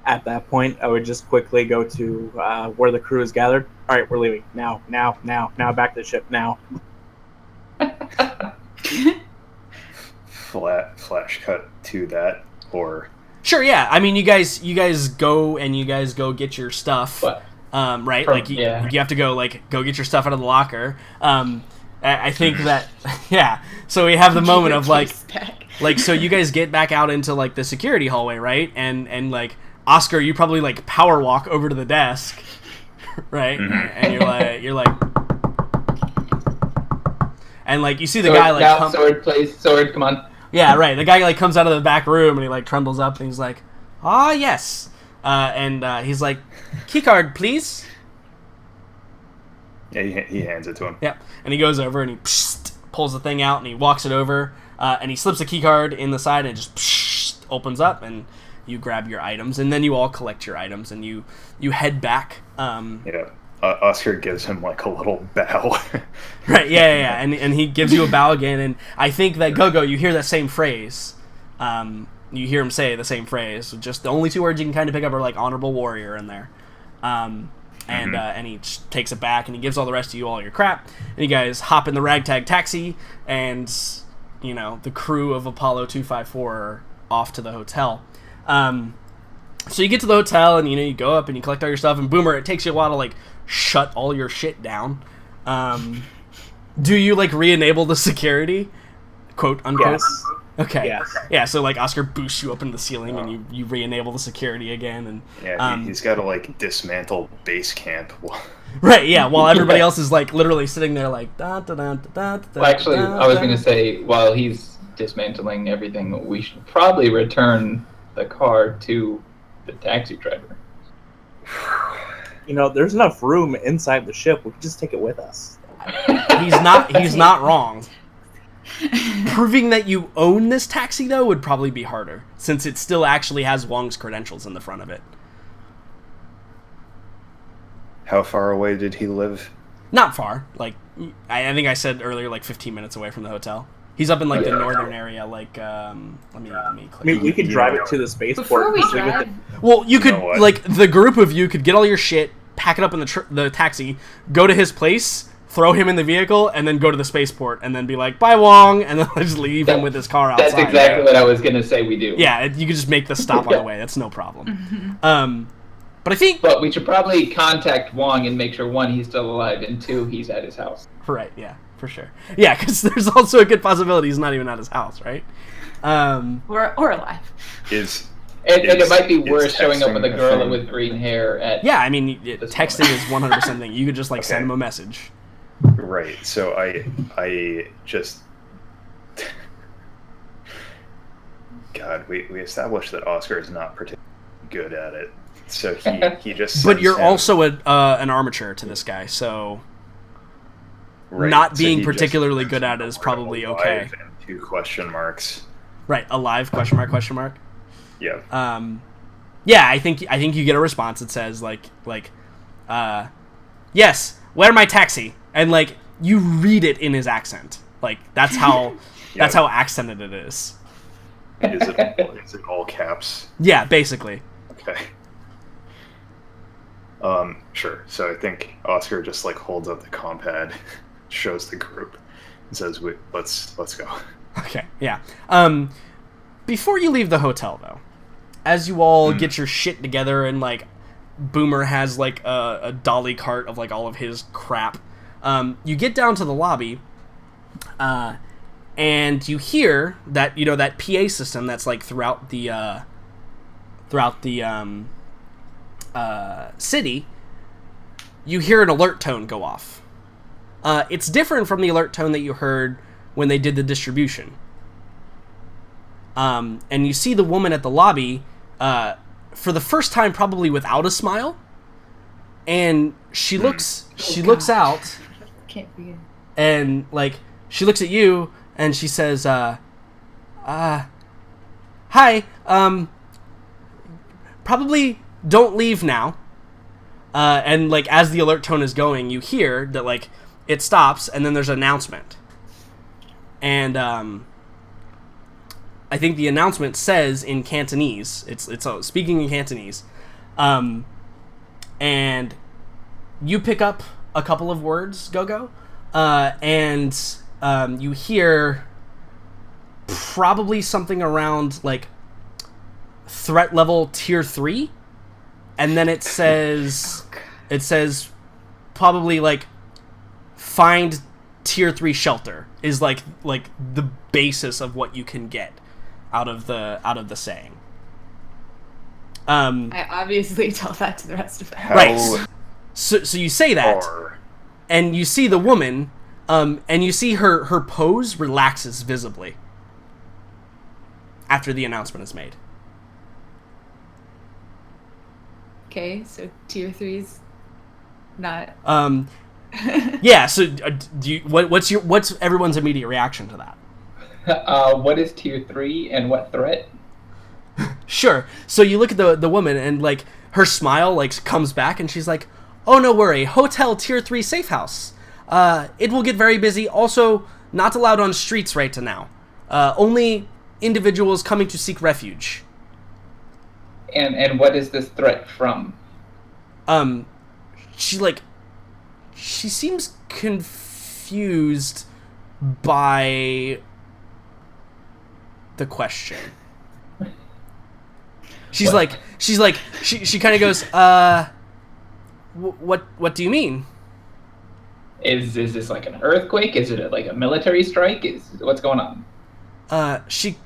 At that point, I would just quickly go to where the crew is gathered. All right, we're leaving. Now, back to the ship, now. Flash cut to that, or Sure, yeah. I mean, you guys go get your stuff. What? Right? From- like you yeah. have to go get your stuff out of the locker. I think that yeah. So we have the moment of like back. so you guys get back out into like the security hallway, right? And like Oscar, you probably like power walk over to the desk, right? And you're like, and like you see the guy like now, sword, please, sword, come on. Yeah, right. The guy like comes out of the back room and he like trundles up and he's like, "Ah, yes," and he's like, "Keycard, please." Yeah, he hands it to him. Yep. And he goes over and he pulls the thing out and he walks it over and he slips a key card in the side and it just opens up and you grab your items and then you all collect your items and you head back. Yeah. Oscar gives him like a little bow. Right, yeah. And he gives you a bow again. And I think that Go-Go, you hear that same phrase. You hear him say the same phrase. Just the only two words you can kind of pick up are like honorable warrior in there. And he takes it back and he gives all the rest of you all your crap. And you guys hop in the ragtag taxi and, you know, the crew of Apollo 254 are off to the hotel. So you get to the hotel and, you know, you go up and you collect all your stuff. And Boomer, it takes you a while to, like, shut all your shit down. Do you, like, re-enable the security? Quote, unquote? Yes. Okay. Yes. Yeah, so, like, Oscar boosts you up into the ceiling and you re-enable the security again. And yeah, he's got to, like, dismantle base camp. Right, yeah, while everybody else is, like, literally sitting there, like, da-da-da-da-da-da. Well, actually, I was going to say, while he's dismantling everything, we should probably return the car to the taxi driver. You know, there's enough room inside the ship. We could just take it with us. He's not wrong. Proving that you own this taxi, though, would probably be harder, since it still actually has Wong's credentials in the front of it. How far away did he live? Not far. Like, I think I said earlier, like 15 minutes away from the hotel. He's up in, like, the northern area, like, let me click. I mean, we could drive it to the spaceport. Before we drive, Well, you could, know what? like, the group of you could get all your shit, pack it up in the taxi, go to his place, throw him in the vehicle, and then go to the spaceport, and then be like, "Bye, Wong," and then just leave him with his car outside. That's exactly what I was going to say we do. Yeah, you could just make the stop on the way. That's no problem. But I think... But we should probably contact Wong and make sure, one, he's still alive, and two, he's at his house. Right, yeah, for sure. Yeah, because there's also a good possibility he's not even at his house, right? or alive. And it might be worse showing up with a girl with green hair at... Yeah, I mean, texting is 100% thing. You could just, like, send him a message. Right, so I just... God, we established that Oscar is not particularly good at it. So he just... But you're him, also an armature to this guy, so... right, not so being he just particularly sends good him at it is alive probably okay. And 2 question marks. Right, alive, question mark. Yeah. Yeah, I think you get a response that says, yes, where my taxi? And, like, you read it in his accent. Like, that's how that's how accented it is. Is it all caps? Yeah, basically. Okay. Sure. So I think Oscar just like holds up the compad, shows the group, and says, "Let's go." Okay. Yeah. Before you leave the hotel, though, as you all get your shit together and like Boomer has like a dolly cart of like all of his crap, you get down to the lobby, and you hear that that PA system that's like throughout the city. You hear an alert tone go off. It's different from the alert tone that you heard when they did the distribution. And you see the woman at the lobby for the first time, probably without a smile. And she looks out. Can't be. And like she looks at you and she says, "Hi. Probably don't leave now." And like as the alert tone is going, you hear that like it stops and then there's an announcement. And I think the announcement says in Cantonese. It's speaking in Cantonese. And you pick up a couple of words, Go-Go, and you hear probably something around like threat level tier 3, and then it says probably like find tier 3 shelter is like the basis of what you can get out of the saying. I obviously tell that to the rest of them. Right. So you say that, and you see the woman, and you see her pose relaxes visibly after the announcement is made. Okay, so tier 3's not. Yeah. So do you, what's everyone's immediate reaction to that? What is tier 3 and what threat? Sure. So you look at the woman, and like her smile like comes back, and she's like, "Oh, no worry, hotel tier 3 safe house. It will get very busy. Also, not allowed on streets right now. Only individuals coming to seek refuge." And what is this threat from? She seems confused by the question. She kind of goes, what do you mean? Is this like an earthquake? Is it like a military strike? What's going on? She's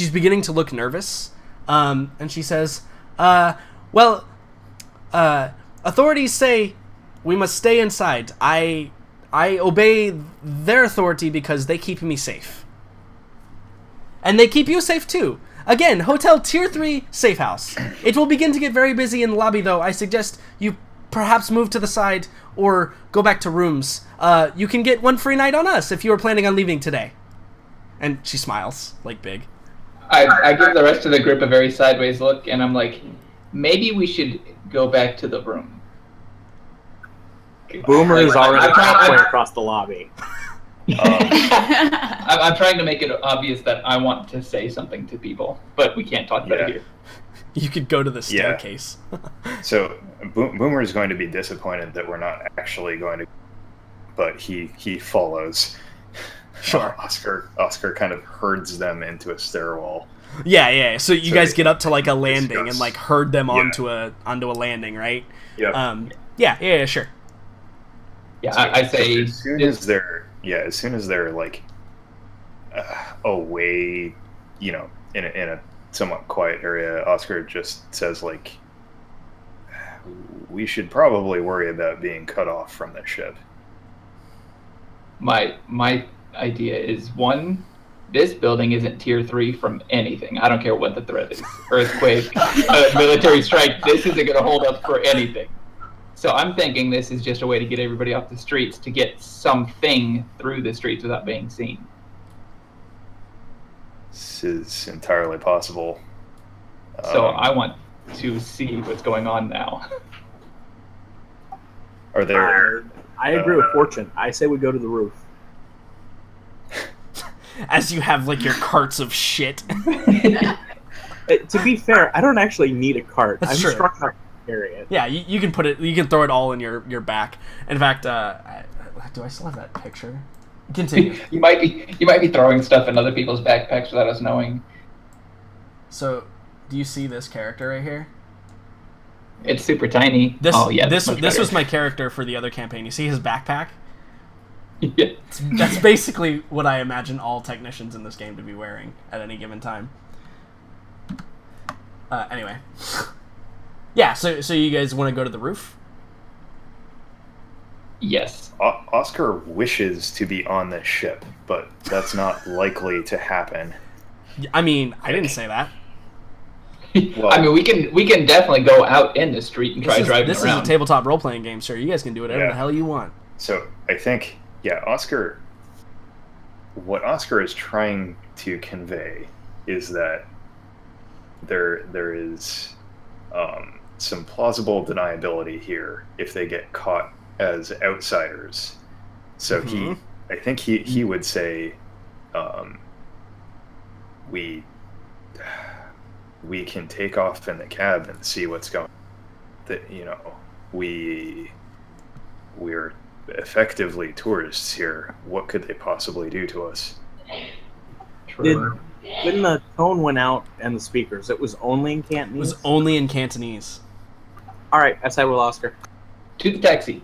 beginning to look nervous, and she says, well, authorities say we must stay inside. I obey their authority because they keep me safe. And they keep you safe too. Again, hotel tier 3 safe house. It will begin to get very busy in the lobby, though. I suggest you perhaps move to the side or go back to rooms. You can get one free night on us if you are planning on leaving today. And she smiles, like big. I give the rest of the group a very sideways look, and I'm like, maybe we should go back to the room. Boomer is already halfway across the lobby. I'm trying to make it obvious that I want to say something to people, but we can't talk about it here. You could go to the staircase. So Boomer is going to be disappointed that we're not actually going to, but he follows. Sure. Oscar kind of herds them into a stairwell. Yeah. So you guys get up to like a landing and like herd them onto a landing, right? Yeah. Yeah, sure. Yeah, so I say as soon as they're like away, in a somewhat quiet area, Oscar just says like, we should probably worry about being cut off from the ship. My idea is, one, this building isn't tier 3 from anything. I don't care what the threat is. Earthquake, military strike, this isn't going to hold up for anything. So I'm thinking this is just a way to get everybody off the streets, to get something through the streets without being seen. This is entirely possible. So I want to see what's going on now. Are there... I agree with Fortune. I say we go to the roof. As you have like your carts of shit. To be fair, I don't actually need a cart. That's I'm true. strong enough to carry it. Yeah, you can put it. You can throw it all in your back. In fact, do I still have that picture? Continue. You might be throwing stuff in other people's backpacks without us knowing. So, do you see this character right here? It's super tiny. This was my character for the other campaign. You see his backpack? Yeah. That's basically what I imagine all technicians in this game to be wearing at any given time. Anyway. Yeah, so you guys want to go to the roof? Yes. Oscar wishes to be on this ship, but that's not likely to happen. I mean, I didn't say that. Well, I mean, we can definitely go out in the street and try driving around. This is a tabletop role-playing game, sir. You guys can do whatever the hell you want. So I think, what Oscar is trying to convey is that there is some plausible deniability here if they get caught as outsiders. So I think he would say, we can take off in the cab and see what's going on. That, we're effectively tourists here. What could they possibly do to us? When the tone went out and the speakers, it was only in Cantonese? It was only in Cantonese. Alright, I side with Oscar. To the taxi.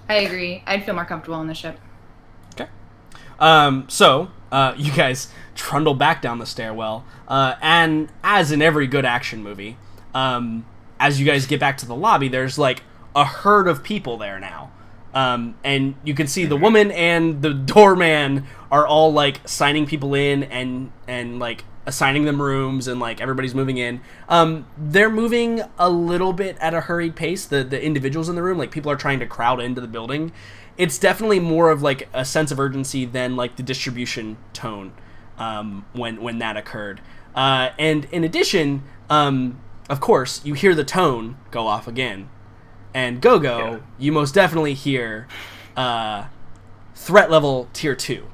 I agree. I'd feel more comfortable on the ship. So you guys trundle back down the stairwell, and as in every good action movie, as you guys get back to the lobby, there's like a herd of people there now. And you can see the woman and the doorman are all like signing people in and like assigning them rooms, and like everybody's moving in. They're moving a little bit at a hurried pace. The individuals in the room, like people are trying to crowd into the building. It's definitely more of like a sense of urgency than like the distribution tone when that occurred. And in addition, of course, you hear the tone go off again. And Go-Go, you most definitely hear threat level tier 2.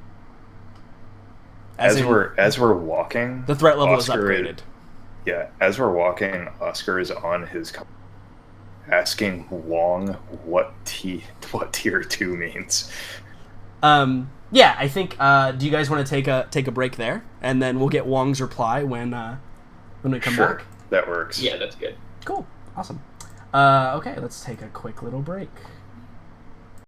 As we're walking, the threat level Oscar is upgraded. As we're walking, Oscar is on his asking Wong what tier 2 means. Yeah, I think. Do you guys want to take a break there, and then we'll get Wong's reply when we come Sure, back? that works. Yeah, that's good. Cool, awesome. Okay, let's take a quick little break.